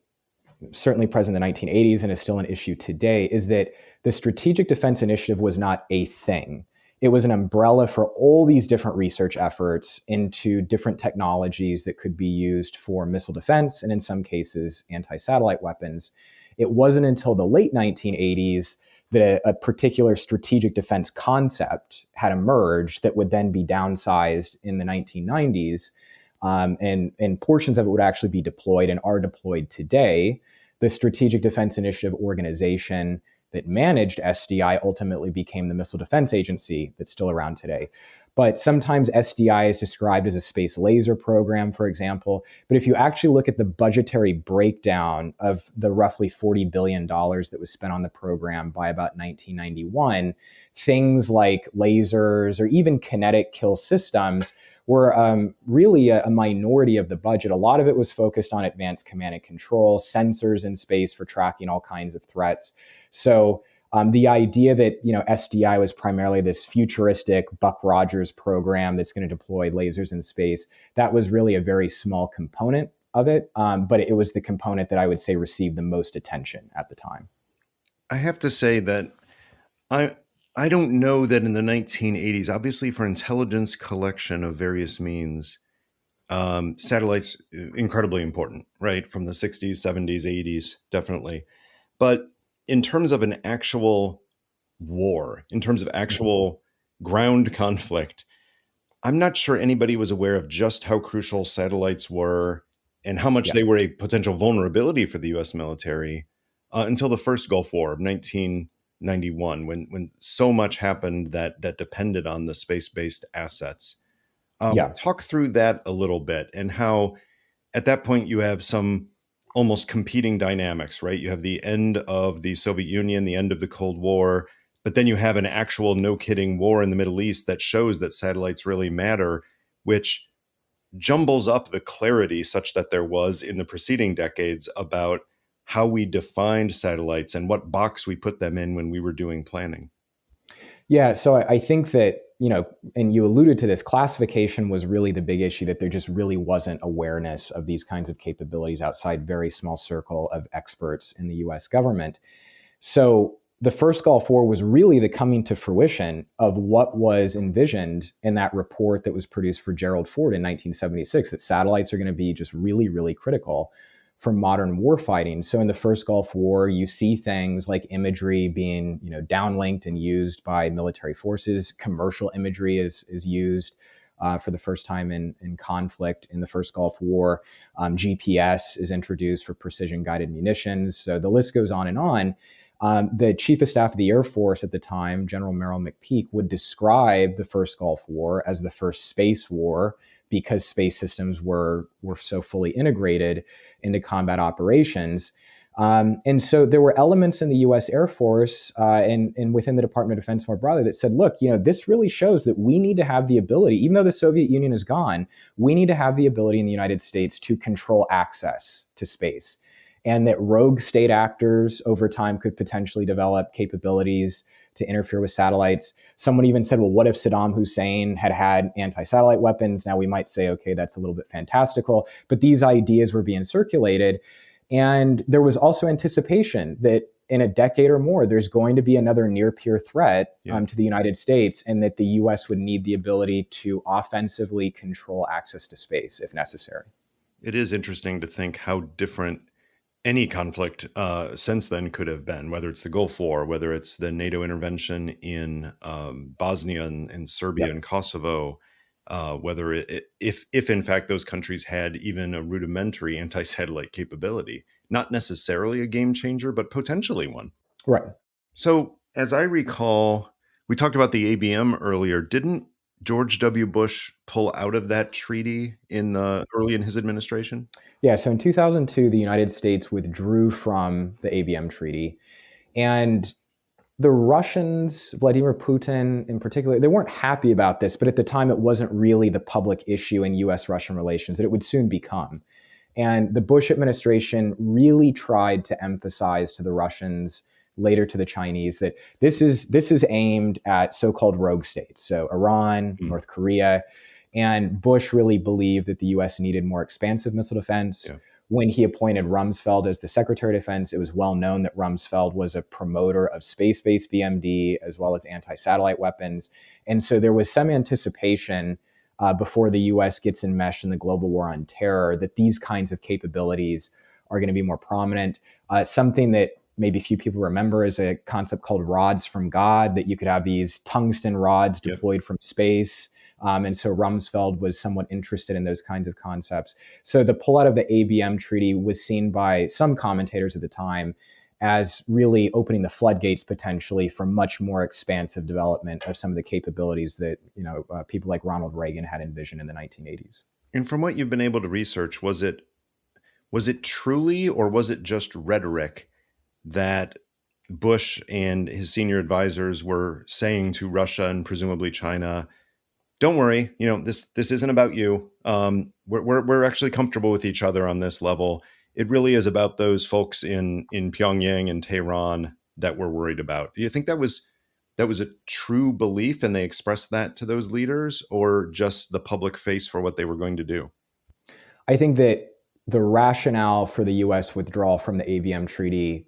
certainly present in the 1980s and is still an issue today, is that the Strategic Defense Initiative was not a thing. It was an umbrella for all these different research efforts into different technologies that could be used for missile defense and, in some cases, anti-satellite weapons. It wasn't until the late 1980s that a particular strategic defense concept had emerged that would then be downsized in the 1990s. And portions of it would actually be deployed and are deployed today. The Strategic Defense Initiative organization that managed SDI ultimately became the Missile Defense Agency that's still around today. But sometimes SDI is described as a space laser program, for example. But if you actually look at the budgetary breakdown of the roughly $40 billion that was spent on the program by about 1991, things like lasers or even kinetic kill systems were really a minority of the budget. A lot of it was focused on advanced command and control, sensors in space for tracking all kinds of threats. So the idea that SDI was primarily this futuristic Buck Rogers program that's going to deploy lasers in space, that was really a very small component of it, but it was the component that I would say received the most attention at the time. I have to say that I don't know that in the 1980s, obviously for intelligence collection of various means, Satellites incredibly important, right? From the 60s, 70s, 80s, definitely. But in terms of an actual war, in terms of actual ground conflict, I'm not sure anybody was aware of just how crucial satellites were and how much Yeah. they were a potential vulnerability for the US military until the first Gulf War of 1991, when so much happened that depended on the space-based assets. Yeah. Talk through that a little bit and how at that point you have some almost competing dynamics, right? You have the end of the Soviet Union, the end of the Cold War, but then you have an actual no kidding war in the Middle East that shows that satellites really matter, which jumbles up the clarity such that there was in the preceding decades about how we defined satellites and what box we put them in when we were doing planning. Yeah, so I think that, and you alluded to this, classification was really the big issue, that there just really wasn't awareness of these kinds of capabilities outside very small circle of experts in the US government. So the first Gulf War was really the coming to fruition of what was envisioned in that report that was produced for Gerald Ford in 1976, that satellites are going to be just really, really critical for modern warfighting. So in the first Gulf War, you see things like imagery being, downlinked and used by military forces. Commercial imagery is used for the first time in conflict in the first Gulf War. GPS is introduced for precision guided munitions. So the list goes on and on. The chief of staff of the Air Force at the time, General Merrill McPeak, would describe the first Gulf War as the first space war because space systems were so fully integrated into combat operations. And so there were elements in the U.S. Air Force and within the Department of Defense more broadly that said, look, this really shows that we need to have the ability, even though the Soviet Union is gone, we need to have the ability in the United States to control access to space. And that rogue state actors over time could potentially develop capabilities to interfere with satellites. Someone even said, well, what if Saddam Hussein had anti-satellite weapons? Now we might say, okay, that's a little bit fantastical. But these ideas were being circulated. And there was also anticipation that in a decade or more, there's going to be another near-peer threat to the United States, and that the U.S. would need the ability to offensively control access to space if necessary. It is interesting to think how different any conflict since then could have been, whether it's the Gulf War, whether it's the NATO intervention in Bosnia and Serbia and Kosovo, whether if in fact those countries had even a rudimentary anti-satellite capability, not necessarily a game changer, but potentially one. Right. So as I recall, we talked about the ABM earlier. Didn't George W. Bush pull out of that treaty early in his administration? Yeah, so in 2002, the United States withdrew from the ABM treaty. And the Russians, Vladimir Putin in particular, they weren't happy about this, but at the time it wasn't really the public issue in US-Russian relations that it would soon become. And the Bush administration really tried to emphasize to the Russians, later to the Chinese, that this is aimed at so-called rogue states, so Iran, North Korea. And Bush really believed that the US needed more expansive missile defense. Yeah. When he appointed Rumsfeld as the Secretary of Defense, it was well known that Rumsfeld was a promoter of space-based BMD as well as anti-satellite weapons. And so there was some anticipation before the US gets enmeshed in the global war on terror that these kinds of capabilities are going to be more prominent. Something that maybe few people remember is a concept called rods from God, that you could have these tungsten rods deployed from space. And so Rumsfeld was somewhat interested in those kinds of concepts. So the pullout of the ABM treaty was seen by some commentators at the time as really opening the floodgates potentially for much more expansive development of some of the capabilities that people like Ronald Reagan had envisioned in the 1980s. And from what you've been able to research, was it truly, or was it just rhetoric that Bush and his senior advisors were saying to Russia and presumably China, don't worry, this isn't about you. We're actually comfortable with each other on this level. It really is about those folks in Pyongyang and Tehran that we're worried about. Do you think that was a true belief and they expressed that to those leaders, or just the public face for what they were going to do? I think that the rationale for the U.S. withdrawal from the ABM treaty,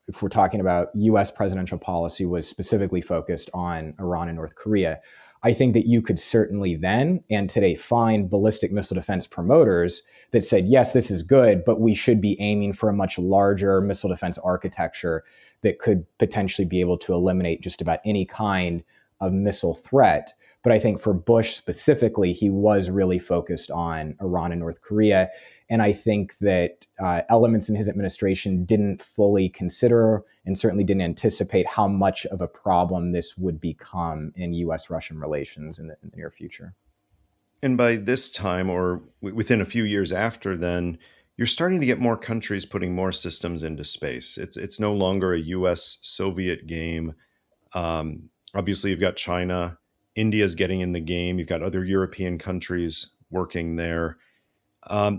if we're talking about U.S. presidential policy, was specifically focused on Iran and North Korea. I think that you could certainly then and today find ballistic missile defense promoters that said, yes, this is good, but we should be aiming for a much larger missile defense architecture that could potentially be able to eliminate just about any kind of missile threat. But I think for Bush specifically, he was really focused on Iran and North Korea. And I think that elements in his administration didn't fully consider and certainly didn't anticipate how much of a problem this would become in U.S.-Russian relations in the near future. And by this time, or within a few years after then, you're starting to get more countries putting more systems into space. It's no longer a U.S.-Soviet game. Obviously, you've got China. India's getting in the game. You've got other European countries working there.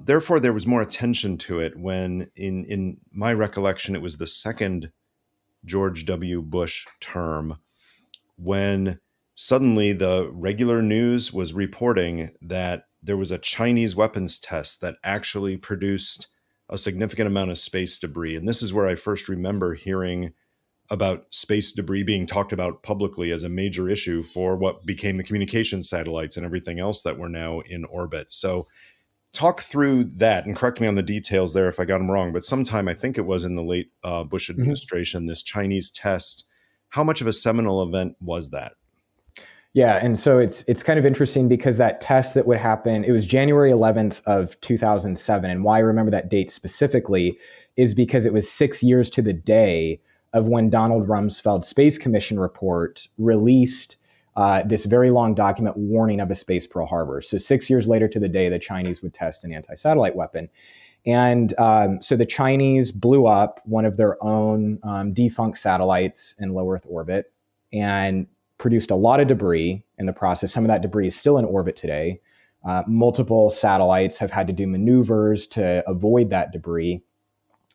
Therefore, there was more attention to it when, in my recollection, it was the second George W. Bush term, when suddenly the regular news was reporting that there was a Chinese weapons test that actually produced a significant amount of space debris. And this is where I first remember hearing about space debris being talked about publicly as a major issue for what became the communication satellites and everything else that were now in orbit. So talk through that and correct me on the details there if I got them wrong, but sometime I think it was in the late Bush administration, this Chinese test. How much of a seminal event was that? Yeah, and so it's kind of interesting because that test that would happen, it was January 11th of 2007. And why I remember that date specifically is because it was 6 years to the day of when Donald Rumsfeld's Space Commission report released this very long document warning of a space Pearl Harbor. So 6 years later to the day, the Chinese would test an anti-satellite weapon. And so the Chinese blew up one of their own defunct satellites in low Earth orbit and produced a lot of debris in the process. Some of that debris is still in orbit today. Multiple satellites have had to do maneuvers to avoid that debris.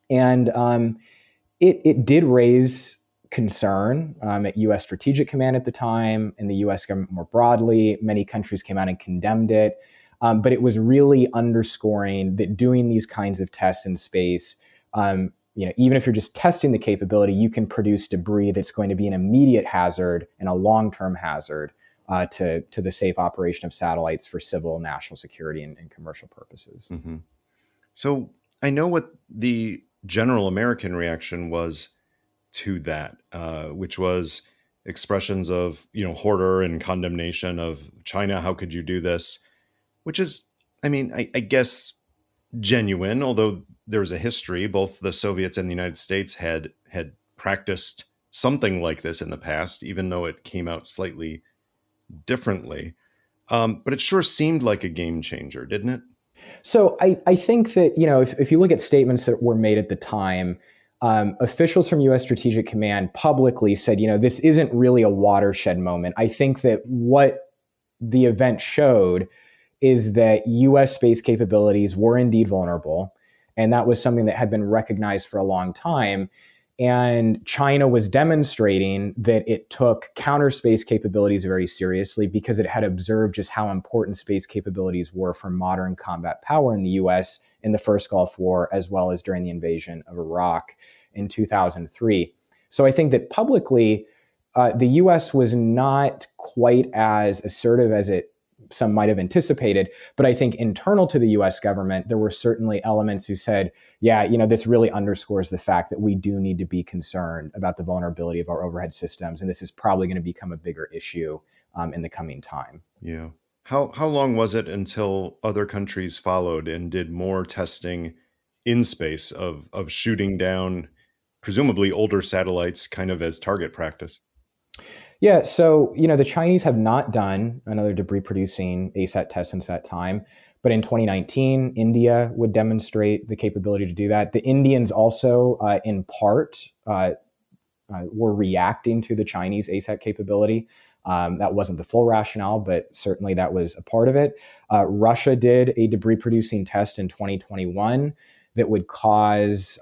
And it did raise concern at U.S. Strategic Command at the time and the U.S. government more broadly. Many countries came out and condemned it. But it was really underscoring that doing these kinds of tests in space, even if you're just testing the capability, you can produce debris that's going to be an immediate hazard and a long-term hazard to the safe operation of satellites for civil, national security, and commercial purposes. Mm-hmm. So I know what the general American reaction was to that, which was expressions of, horror and condemnation of China. How could you do this? Which is, I guess genuine, although there was a history. Both the Soviets and the United States had practiced something like this in the past, even though it came out slightly differently. But it sure seemed like a game changer, didn't it? So I think that, if you look at statements that were made at the time, officials from U.S. Strategic Command publicly said, this isn't really a watershed moment. I think that what the event showed is that U.S. space capabilities were indeed vulnerable. And that was something that had been recognized for a long time. And China was demonstrating that it took counter space capabilities very seriously because it had observed just how important space capabilities were for modern combat power in the U.S. in the first Gulf War, as well as during the invasion of Iraq in 2003. So I think that publicly, the U.S. was not quite as assertive as some might have anticipated. But I think internal to the U.S. government, there were certainly elements who said, this really underscores the fact that we do need to be concerned about the vulnerability of our overhead systems. And this is probably going to become a bigger issue in the coming time. Yeah. How long was it until other countries followed and did more testing in space of shooting down presumably older satellites kind of as target practice? Yeah, so the Chinese have not done another debris-producing ASAT test since that time. But in 2019, India would demonstrate the capability to do that. The Indians also, in part, were reacting to the Chinese ASAT capability. That wasn't the full rationale, but certainly that was a part of it. Russia did a debris-producing test in 2021 that would cause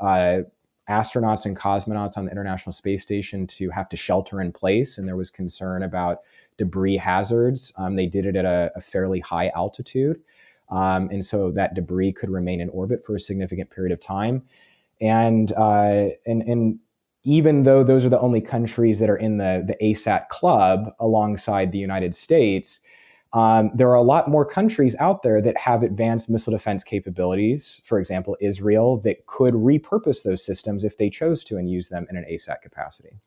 astronauts and cosmonauts on the International Space Station to have to shelter in place, and there was concern about debris hazards. They did it at a fairly high altitude, and so that debris could remain in orbit for a significant period of time. And even though those are the only countries that are in the ASAT club alongside the United States, there are a lot more countries out there that have advanced missile defense capabilities, for example, Israel, that could repurpose those systems if they chose to and use them in an ASAT capacity.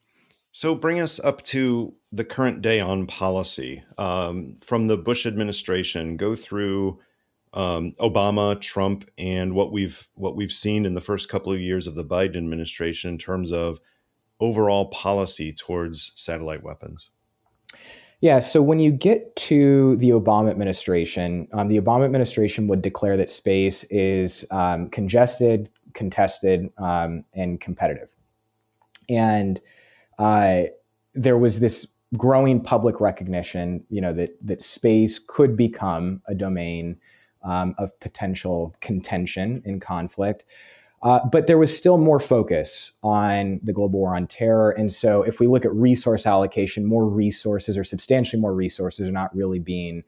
So bring us up to the current day on policy. From the Bush administration, go through Obama, Trump, and what we've seen in the first couple of years of the Biden administration in terms of overall policy towards satellite weapons. Yeah, so when you get to the the Obama administration would declare that space is congested, contested, and competitive. And uh, there was this growing public recognition, that space could become a domain of potential contention and conflict. But there was still more focus on the global war on terror. And so if we look at resource allocation, more resources or substantially more resources are not really being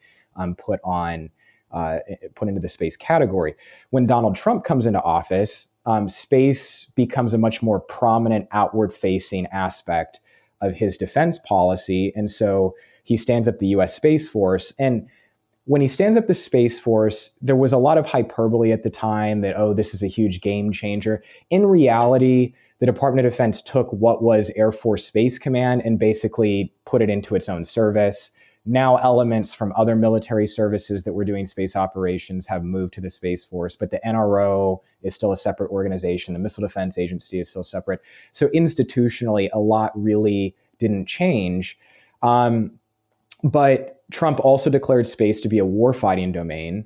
put into the space category. When Donald Trump comes into office, space becomes a much more prominent outward-facing aspect of his defense policy. And so he stands up the U.S. Space Force. And when he stands up the Space Force, there was a lot of hyperbole at the time that, oh, this is a huge game changer. In reality, the Department of Defense took what was Air Force Space Command and basically put it into its own service. Now elements from other military services that were doing space operations have moved to the Space Force, but the NRO is still a separate organization. The Missile Defense Agency is still separate. So institutionally, a lot really didn't change. But Trump also declared space to be a warfighting domain,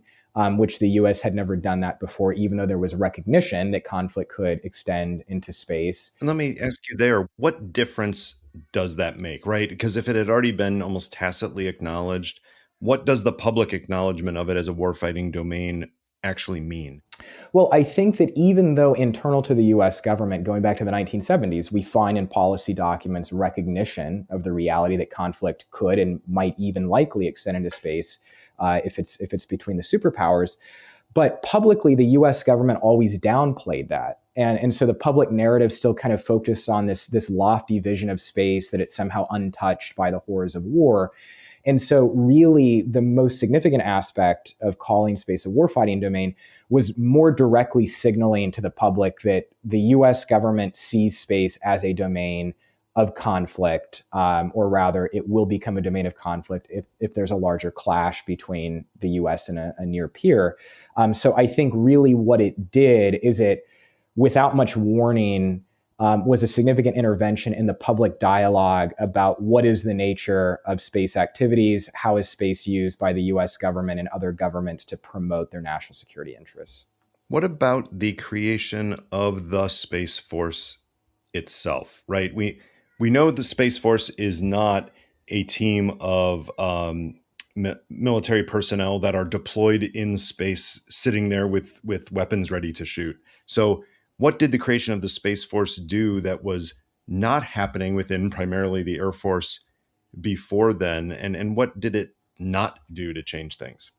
which the U.S. had never done that before, even though there was recognition that conflict could extend into space. And let me ask you there, what difference does that make, right? Because if it had already been almost tacitly acknowledged, what does the public acknowledgement of it as a warfighting domain actually mean? Well, I think that even though internal to the US government, going back to the 1970s, we find in policy documents recognition of the reality that conflict could and might even likely extend into space if it's between the superpowers. But publicly, the US government always downplayed that. And so the public narrative still kind of focused on this lofty vision of space, that it's somehow untouched by the horrors of war. And so really the most significant aspect of calling space a warfighting domain was more directly signaling to the public that the US government sees space as a domain of conflict, or rather it will become a domain of conflict if there's a larger clash between the US and a near peer. So I think really what it did is it, without much warning, was a significant intervention in the public dialogue about what is the nature of space activities, how is space used by the US government and other governments to promote their national security interests. What about the creation of the Space Force itself, right? We know the Space Force is not a team of military personnel that are deployed in space, sitting there with weapons ready to shoot. So what did the creation of the Space Force do that was not happening within primarily the Air Force before then? And what did it not do to change things?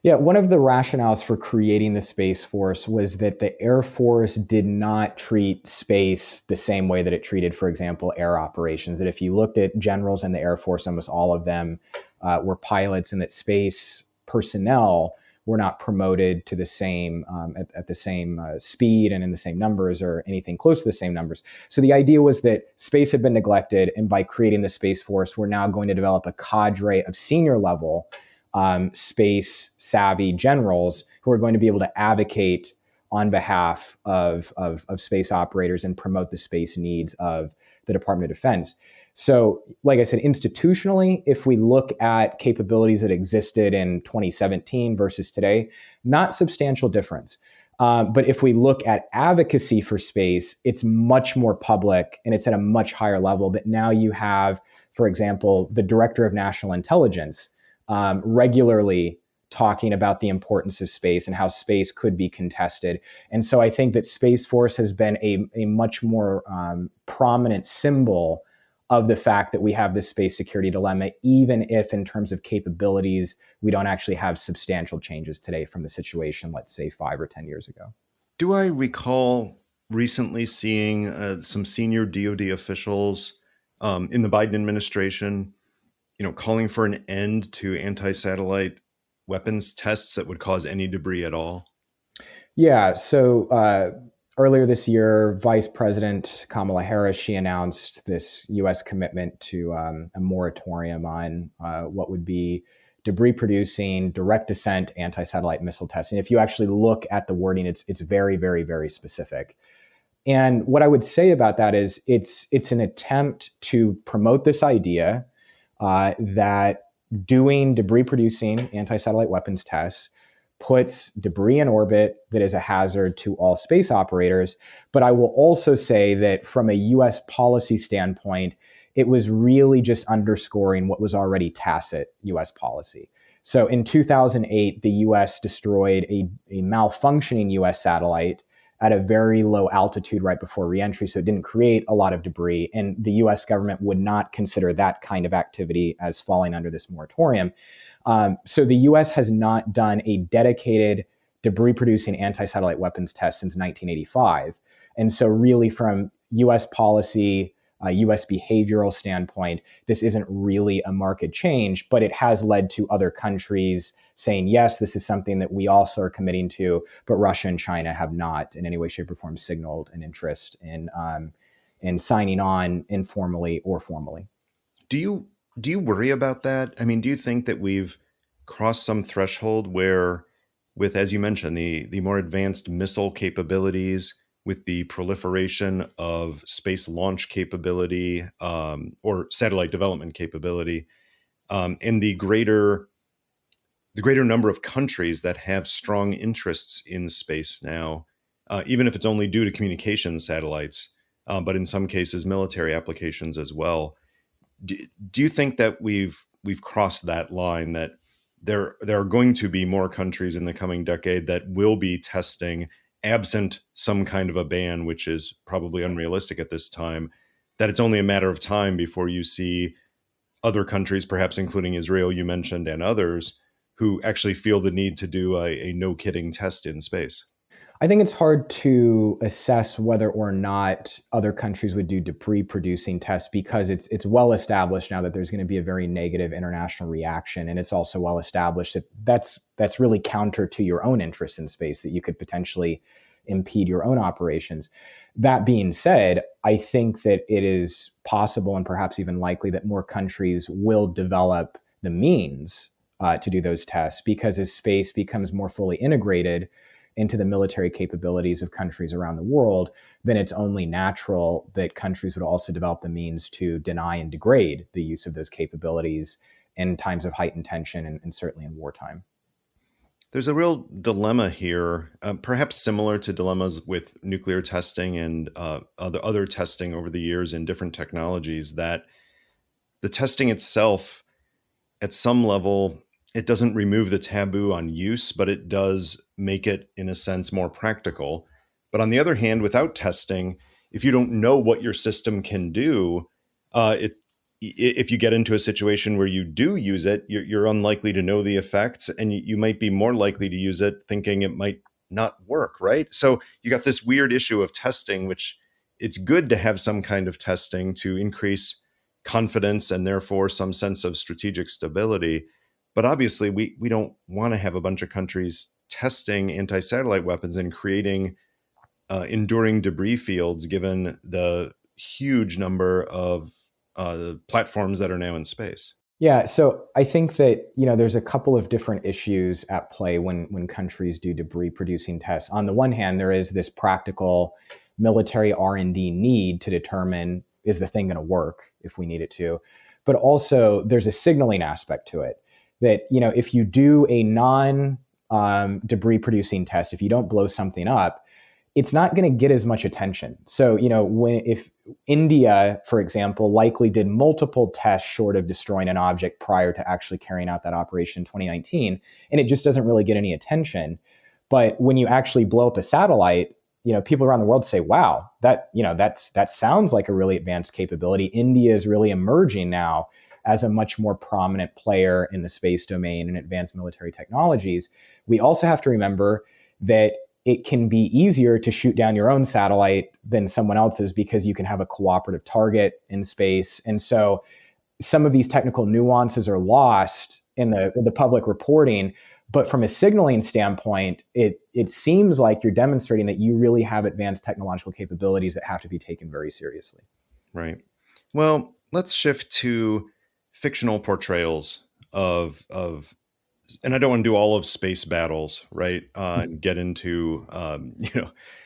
Yeah, one of the rationales for creating the Space Force was that the Air Force did not treat space the same way that it treated, for example, air operations. That if you looked at generals in the Air Force, almost all of them were pilots, and that space personnel were not promoted to the same at the same speed and in the same numbers or anything close to the same numbers. So the idea was that space had been neglected, and by creating the Space Force, we're now going to develop a cadre of senior level space savvy generals who are going to be able to advocate on behalf of space operators and promote the space needs of the Department of Defense. So, like I said, institutionally, if we look at capabilities that existed in 2017 versus today, not substantial difference. But if we look at advocacy for space, it's much more public and it's at a much higher level. That now you have, for example, the Director of National Intelligence regularly talking about the importance of space and how space could be contested. And so I think that Space Force has been a much more prominent symbol of the fact that we have this space security dilemma, even if in terms of capabilities, we don't actually have substantial changes today from the situation, let's say 5 or 10 years ago. Do I recall recently seeing some senior DoD officials in the Biden administration, calling for an end to anti-satellite weapons tests that would cause any debris at all? Yeah. So earlier this year, Vice President Kamala Harris, she announced this U.S. commitment to a moratorium on what would be debris-producing, direct descent anti-satellite missile testing. If you actually look at the wording, it's very, very, very specific. And what I would say about that is it's an attempt to promote this idea that doing debris producing anti satellite weapons tests puts debris in orbit that is a hazard to all space operators. But I will also say that from a US policy standpoint, it was really just underscoring what was already tacit US policy. So in 2008, the US destroyed a malfunctioning US satellite at a very low altitude right before reentry, so it didn't create a lot of debris. And the US government would not consider that kind of activity as falling under this moratorium. So the US has not done a dedicated debris producing anti satellite weapons test since 1985. And so, really, from US policy, US behavioral standpoint, this isn't really a market change, but it has led to other countries saying, yes, this is something that we also are committing to, but Russia and China have not in any way, shape, or form signaled an interest in signing on informally or formally. Do you worry about that? I mean, do you think that we've crossed some threshold where, with, as you mentioned, the more advanced missile capabilities, with the proliferation of space launch capability, or satellite development capability, and the greater number of countries that have strong interests in space now, even if it's only due to communication satellites, but in some cases military applications as well. Do you think that we've crossed that line, that there are going to be more countries in the coming decade that will be testing, absent some kind of a ban, which is probably unrealistic at this time, that it's only a matter of time before you see other countries, perhaps including Israel, you mentioned, and others, who actually feel the need to do a no kidding test in space? I think it's hard to assess whether or not other countries would do debris producing tests because it's well established now that there's going to be a very negative international reaction, and it's also well established that that's really counter to your own interests in space, that you could potentially impede your own operations. That being said, I think that it is possible and perhaps even likely that more countries will develop the means to do those tests, because as space becomes more fully integrated into the military capabilities of countries around the world, then it's only natural that countries would also develop the means to deny and degrade the use of those capabilities in times of heightened tension and certainly in wartime. There's a real dilemma here, perhaps similar to dilemmas with nuclear testing and other testing over the years in different technologies, that the testing itself, at some level, it doesn't remove the taboo on use, but it does make it, in a sense, more practical. But on the other hand, without testing, if you don't know what your system can do, if you get into a situation where you do use it, you're unlikely to know the effects, and you might be more likely to use it thinking it might not work, right? So you got this weird issue of testing, which it's good to have some kind of testing to increase confidence and therefore some sense of strategic stability. But obviously, we don't want to have a bunch of countries testing anti-satellite weapons and creating enduring debris fields, given the huge number of platforms that are now in space. Yeah, so I think that there's a couple of different issues at play when countries do debris producing tests. On the one hand, there is this practical military R&D need to determine, is the thing going to work if we need it to, but also there's a signaling aspect to it, that if you do a non debris producing test, if you don't blow something up, it's not going to get as much attention. So, if India, for example, likely did multiple tests short of destroying an object prior to actually carrying out that operation in 2019, and it just doesn't really get any attention. But when you actually blow up a satellite, people around the world say, wow, that sounds like a really advanced capability. India is really emerging now as a much more prominent player in the space domain and advanced military technologies. We also have to remember that it can be easier to shoot down your own satellite than someone else's because you can have a cooperative target in space. And so some of these technical nuances are lost in the public reporting. But from a signaling standpoint, it seems like you're demonstrating that you really have advanced technological capabilities that have to be taken very seriously. Right. Well, let's shift to fictional portrayals of and I don't want to do all of space battles, right? And get into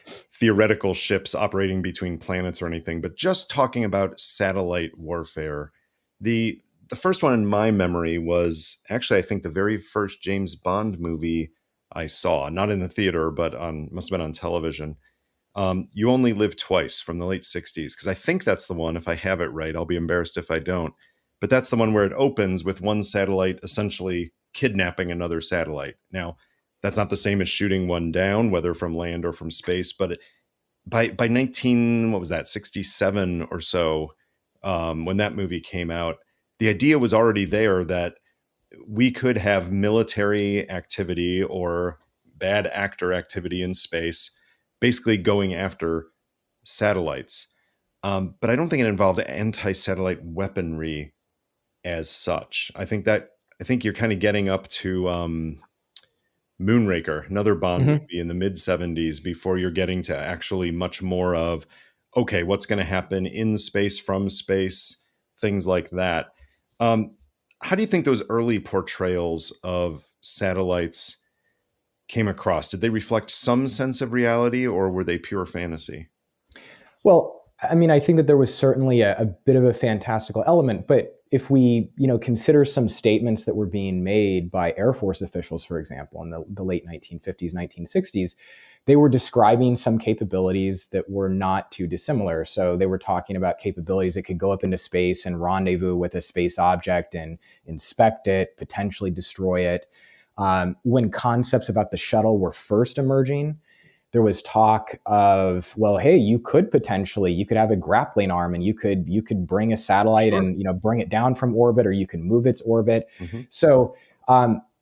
theoretical ships operating between planets or anything, but just talking about satellite warfare. The the first one in my memory was actually, I think, the very first James Bond movie I saw, not in the theater, but on must have been on television. You Only Live Twice from the late 60s, because I think that's the one. If I have it right, I'll be embarrassed if I don't. But that's the one where it opens with one satellite essentially kidnapping another satellite. Now, that's not the same as shooting one down, whether from land or from space. But by 19, what was that, 67 or so, when that movie came out, the idea was already there that we could have military activity or bad actor activity in space, basically going after satellites. But I don't think it involved anti-satellite weaponry as such. I think you're kind of getting up to Moonraker, another Bond Mm-hmm. movie in the mid 70s, before you're getting to actually much more of, okay, what's going to happen in space, from space, things like that. Um, how do you think those early portrayals of satellites came across? Did they reflect some sense of reality, or were they pure fantasy? Well, I mean, I think that there was certainly a bit of a fantastical element, but if we, consider some statements that were being made by Air Force officials, for example, in the late 1950s, 1960s, they were describing some capabilities that were not too dissimilar. So they were talking about capabilities that could go up into space and rendezvous with a space object and inspect it, potentially destroy it. When concepts about the shuttle were first emerging, there was talk of, well, hey, you could have a grappling arm and you could bring a satellite Sure. and bring it down from orbit, or you can move its orbit. Hmm. So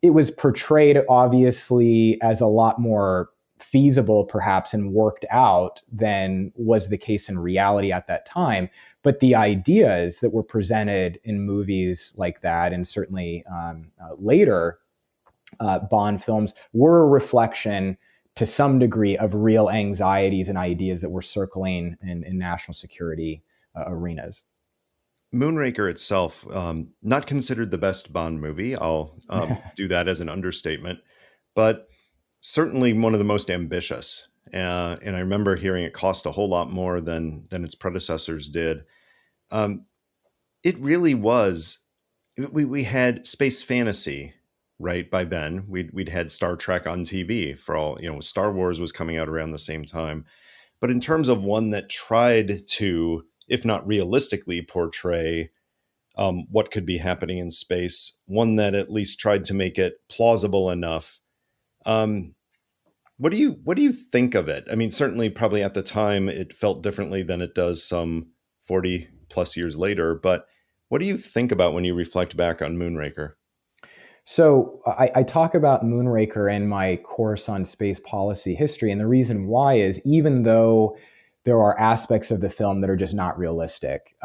it was portrayed obviously as a lot more feasible perhaps and worked out than was the case in reality at that time. But the ideas that were presented in movies like that, and certainly later Bond films, were a reflection to some degree of real anxieties and ideas that were circling in national security arenas. Moonraker itself, not considered the best Bond movie. I'll do that as an understatement, but certainly one of the most ambitious. And I remember hearing it cost a whole lot more than its predecessors did. Um, it really was. We had space fantasy, right? By then, we'd had Star Trek on TV for all, Star Wars was coming out around the same time. But in terms of one that tried to, if not realistically, portray what could be happening in space, one that at least tried to make it plausible enough. Um, what do you think of it? I mean, certainly, probably at the time, it felt differently than it does some 40 plus years later. But what do you think about when you reflect back on Moonraker? So I talk about Moonraker in my course on space policy history, and the reason why is, even though there are aspects of the film that are just not realistic,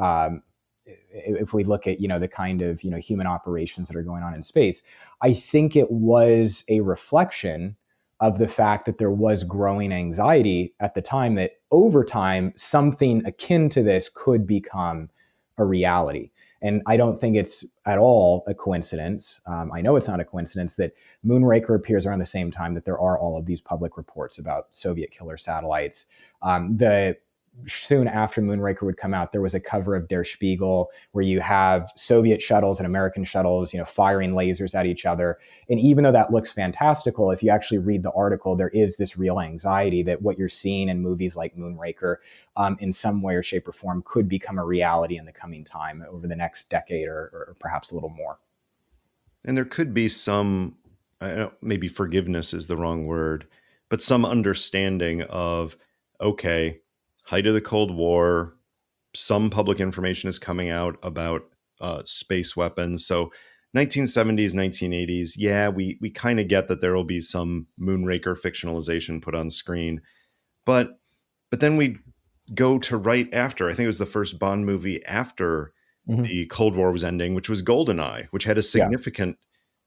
if we look at the kind of human operations that are going on in space, I think it was a reflection of the fact that there was growing anxiety at the time that over time something akin to this could become a reality. And I don't think it's at all a coincidence. I know it's not a coincidence that Moonraker appears around the same time that there are all of these public reports about Soviet killer satellites. The Soon after Moonraker would come out, there was a cover of Der Spiegel where you have Soviet shuttles and American shuttles, firing lasers at each other. And even though that looks fantastical, if you actually read the article, there is this real anxiety that what you're seeing in movies like Moonraker, in some way or shape or form, could become a reality in the coming time over the next decade, or perhaps a little more. And there could be some, I don't, maybe forgiveness is the wrong word, but some understanding of, okay, height of the Cold War, some public information is coming out about space weapons. So 1970s, 1980s, yeah, we kind of get that there will be some Moonraker fictionalization put on screen, but then we go to right after. I think it was the first Bond movie after Hmm. the Cold War was ending, which was GoldenEye, which had a Yeah. significant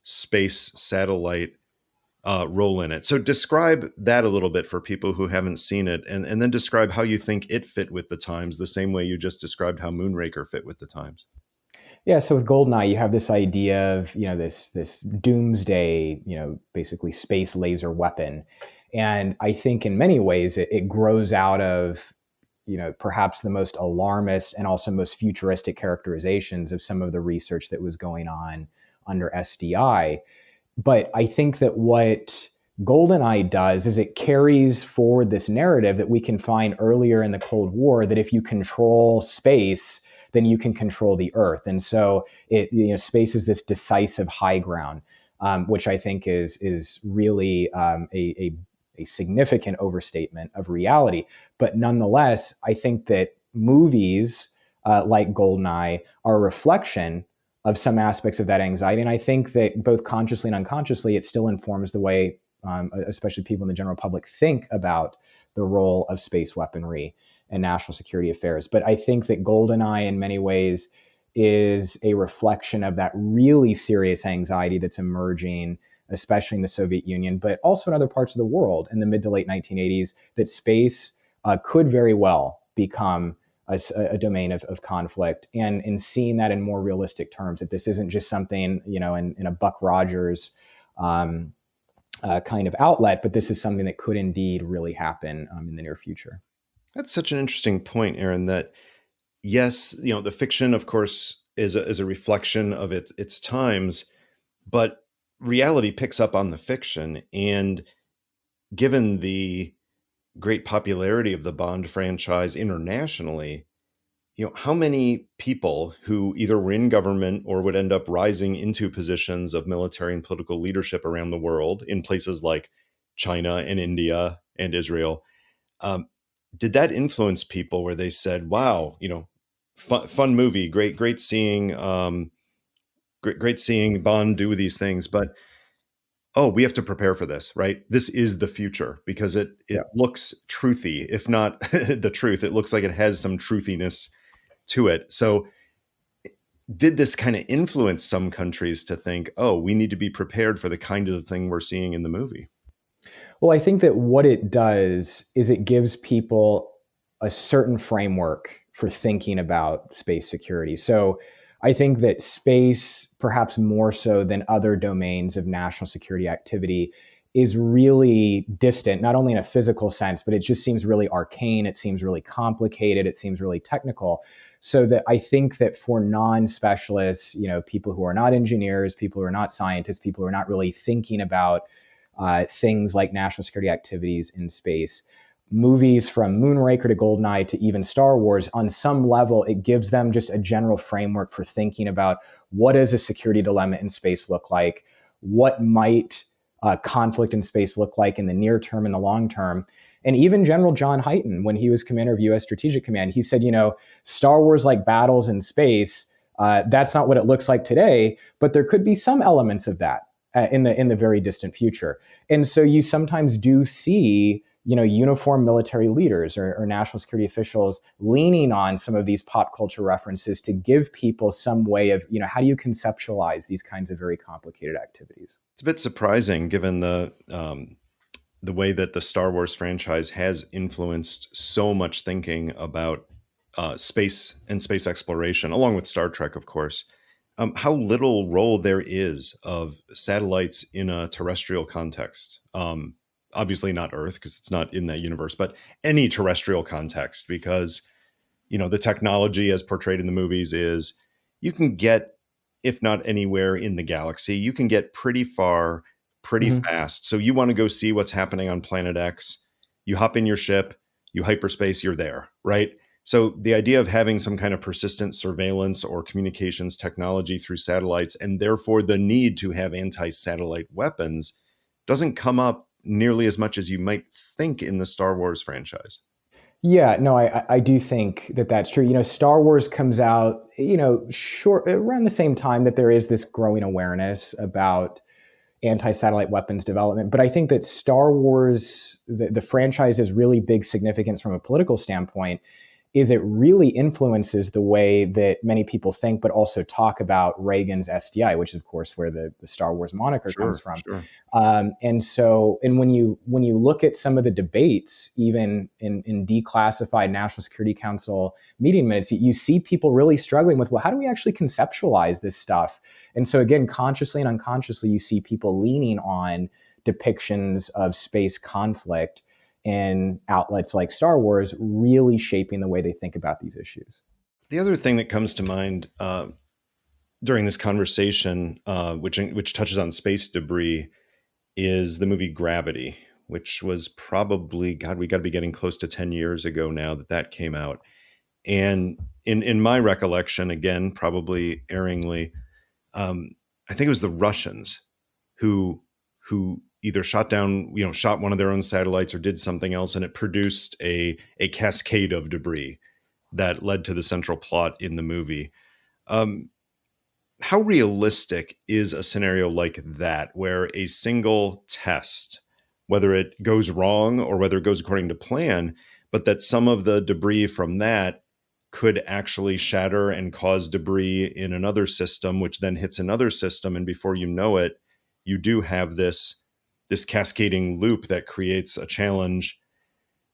space satellite role in it. So describe that a little bit for people who haven't seen it, and then describe how you think it fit with the times, the same way you just described how Moonraker fit with the times. Yeah, so with Goldeneye, you have this idea of this doomsday, basically space laser weapon, and I think in many ways it grows out of perhaps the most alarmist and also most futuristic characterizations of some of the research that was going on under SDI. But I think that what GoldenEye does is it carries forward this narrative that we can find earlier in the Cold War that if you control space, then you can control the Earth. And so space is this decisive high ground, which I think is really a significant overstatement of reality. But nonetheless, I think that movies like Goldeneye are a reflection of some aspects of that anxiety. And I think that both consciously and unconsciously, it still informs the way, especially people in the general public, think about the role of space weaponry and national security affairs. But I think that GoldenEye, in many ways, is a reflection of that really serious anxiety that's emerging, especially in the Soviet Union, but also in other parts of the world in the mid to late 1980s, that space could very well become a domain of conflict, and in seeing that in more realistic terms, that this isn't just something in a Buck Rogers um, kind of outlet, but this is something that could indeed really happen in the near future. That's such an interesting point, Aaron, that yes, the fiction, of course, is a reflection of its times, but reality picks up on the fiction. And given the great popularity of the Bond franchise internationally, how many people who either were in government or would end up rising into positions of military and political leadership around the world in places like China and India and Israel, um, did that influence people where they said, wow, fun movie, great seeing, great seeing Bond do these things, but oh, we have to prepare for this, right? This is the future because it Yeah. looks truthy, if not the truth. It looks like it has some truthiness to it. So did this kind of influence some countries to think, oh, we need to be prepared for the kind of thing we're seeing in the movie? Well, I think that what it does is it gives people a certain framework for thinking about space security. So I think that space, perhaps more so than other domains of national security activity, is really distant, not only in a physical sense, but it just seems really arcane. It seems really complicated. It seems really technical. So that I think that for non-specialists, people who are not engineers, people who are not scientists, people who are not really thinking about things like national security activities in space, movies from Moonraker to Goldeneye to even Star Wars, on some level, it gives them just a general framework for thinking about what does a security dilemma in space look like, what might conflict in space look like in the near term and the long term. And even General John Hyten, when he was commander of U.S. Strategic Command, he said, Star Wars like battles in space, that's not what it looks like today, but there could be some elements of that in the very distant future. And so you sometimes do see uniformed military leaders or national security officials leaning on some of these pop culture references to give people some way of how do you conceptualize these kinds of very complicated activities. It's a bit surprising given the way that the Star Wars franchise has influenced so much thinking about space and space exploration, along with Star Trek, of course. How little role there is of satellites in a terrestrial context. Obviously not Earth because it's not in that universe, but any terrestrial context, because the technology as portrayed in the movies is you can get, if not anywhere in the galaxy, you can get pretty far pretty Mm-hmm. fast. So you want to go see what's happening on planet X, you hop in your ship, you hyperspace, you're there, right? So the idea of having some kind of persistent surveillance or communications technology through satellites, and therefore the need to have anti-satellite weapons, doesn't come up nearly as much as you might think in the Star Wars franchise. Yeah, no, I do think that that's true. Star Wars comes out, short around the same time that there is this growing awareness about anti-satellite weapons development. But I think that Star Wars, the franchise, has really big significance from a political standpoint, is it really influences the way that many people think, but also talk about Reagan's SDI, which is of course where the Star Wars moniker comes Sure, from. sure. And when you look at some of the debates, even in declassified National Security Council meeting minutes, you see people really struggling with, well, how do we actually conceptualize this stuff? And so again, consciously and unconsciously, you see people leaning on depictions of space conflict and outlets like Star Wars really shaping the way they think about these issues. The other thing that comes to mind during this conversation, which touches on space debris, is the movie Gravity, which was probably, God, we got to be getting close to 10 years ago now that came out. And in my recollection, again, probably erringly, um, I think it was the Russians who either shot one of their own satellites or did something else, and it produced a cascade of debris that led to the central plot in the movie. Um, how realistic is a scenario like that, where a single test, whether it goes wrong or whether it goes according to plan, but that some of the debris from that could actually shatter and cause debris in another system, which then hits another system, and before you know it, you do have this cascading loop that creates a challenge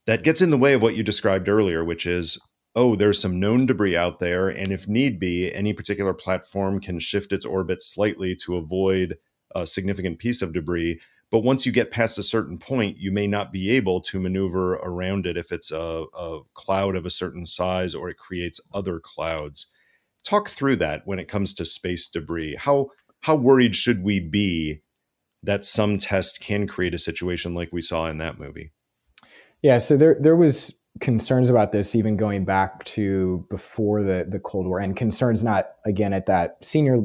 that gets in the way of what you described earlier, which is, oh, there's some known debris out there, and if need be, any particular platform can shift its orbit slightly to avoid a significant piece of debris. But once you get past a certain point, you may not be able to maneuver around it if it's a cloud of a certain size or it creates other clouds. Talk through that when it comes to space debris. How worried should we be that some test can create a situation like we saw in that movie? Yeah, so there was concerns about this even going back to before the Cold War, and concerns not again at that senior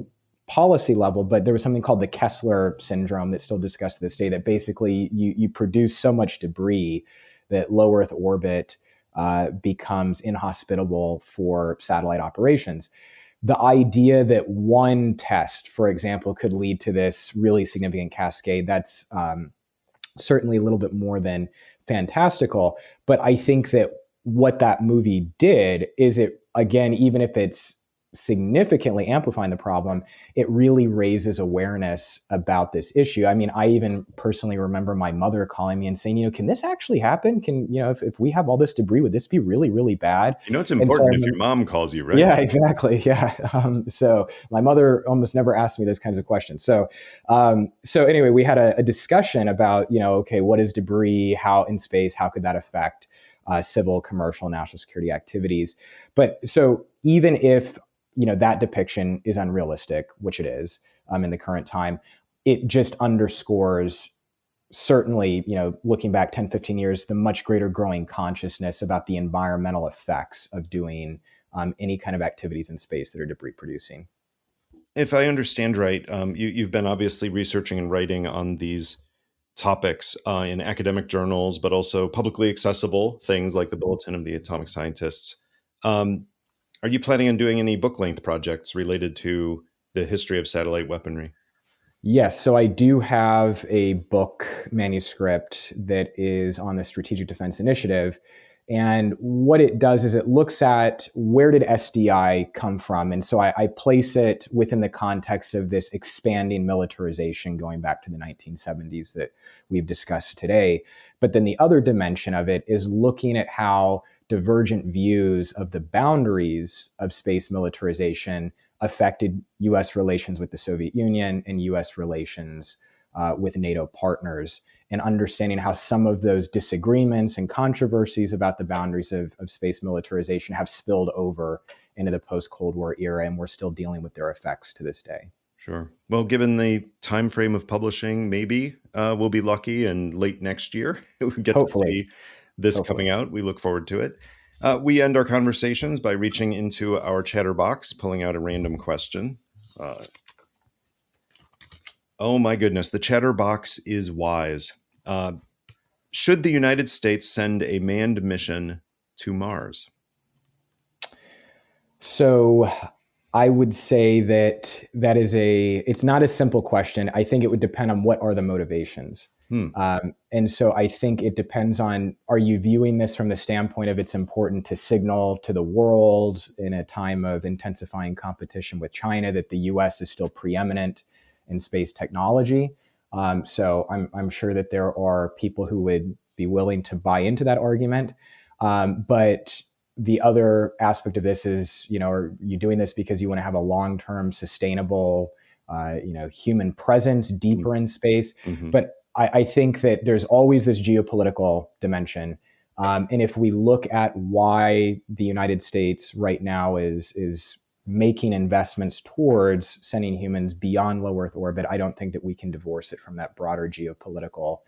policy level, but there was something called the Kessler Syndrome that's still discussed to this day. That basically you produce so much debris that low Earth orbit becomes inhospitable for satellite operations. The idea that one test, for example, could lead to this really significant cascade, that's certainly a little bit more than fantastical. But I think that what that movie did is it, again, even if it's significantly amplifying the problem, it really raises awareness about this issue. I mean, I even personally remember my mother calling me and saying, can this actually happen? Can, if we have all this debris, would this be really, really bad? It's And so I important if remember, your mom calls you, right? yeah, exactly. Yeah. So my mother almost never asked me those kinds of questions. So anyway, we had a discussion about, okay, what is debris? How in space? How could that affect civil, commercial, national security activities? But so even if that depiction is unrealistic, which it is in the current time, it just underscores certainly, looking back 10, 15 years, the much greater growing consciousness about the environmental effects of doing any kind of activities in space that are debris producing. If I understand right, you've been obviously researching and writing on these topics in academic journals, but also publicly accessible things like the Bulletin of the Atomic Scientists. Um, are you planning on doing any book length projects related to the history of satellite weaponry? Yes, so I do have a book manuscript that is on the Strategic Defense Initiative. And what it does is it looks at where did SDI come from? And so I place it within the context of this expanding militarization going back to the 1970s that we've discussed today. But then the other dimension of it is looking at how divergent views of the boundaries of space militarization affected US relations with the Soviet Union and US relations with NATO partners, and understanding how some of those disagreements and controversies about the boundaries of space militarization have spilled over into the post-Cold War era, and we're still dealing with their effects to this day. Sure. Well, given the time frame of publishing, maybe we'll be lucky and late next year we get to Hopefully, see this hopefully. coming out. We look forward to it. We end our conversations by reaching into our chatterbox, pulling out a random question. Oh my goodness, the chatterbox is wise. Should the United States send a manned mission to Mars? So I would say that it's not a simple question. I think it would depend on what are the motivations. And so I think it depends on, are you viewing this from the standpoint of it's important to signal to the world in a time of intensifying competition with China that the US is still preeminent in space technology? So I'm sure that there are people who would be willing to buy into that argument. But the other aspect of this is, are you doing this because you want to have a long-term sustainable, human presence deeper in space? Mm-hmm. But I think that there's always this geopolitical dimension. And if we look at why the United States right now is making investments towards sending humans beyond low Earth orbit, I don't think that we can divorce it from that broader geopolitical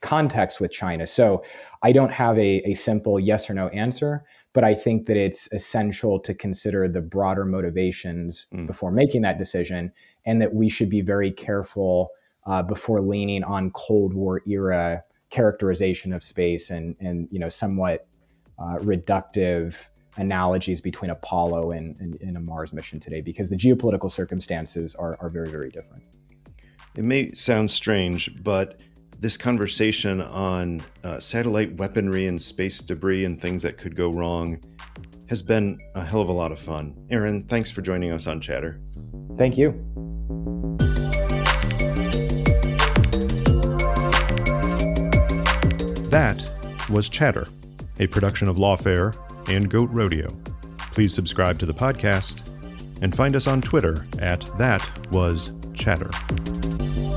context with China. So I don't have a simple yes or no answer, but I think that it's essential to consider the broader motivations before making that decision, and that we should be very careful before leaning on Cold War era characterization of space and somewhat reductive analogies between Apollo and a Mars mission today, because the geopolitical circumstances are very, very different. It may sound strange, but this conversation on satellite weaponry and space debris and things that could go wrong has been a hell of a lot of fun. Aaron, thanks for joining us on Chatter. Thank you. That was Chatter, a production of Lawfare and Goat Rodeo. Please subscribe to the podcast and find us on Twitter at ThatWasChatter.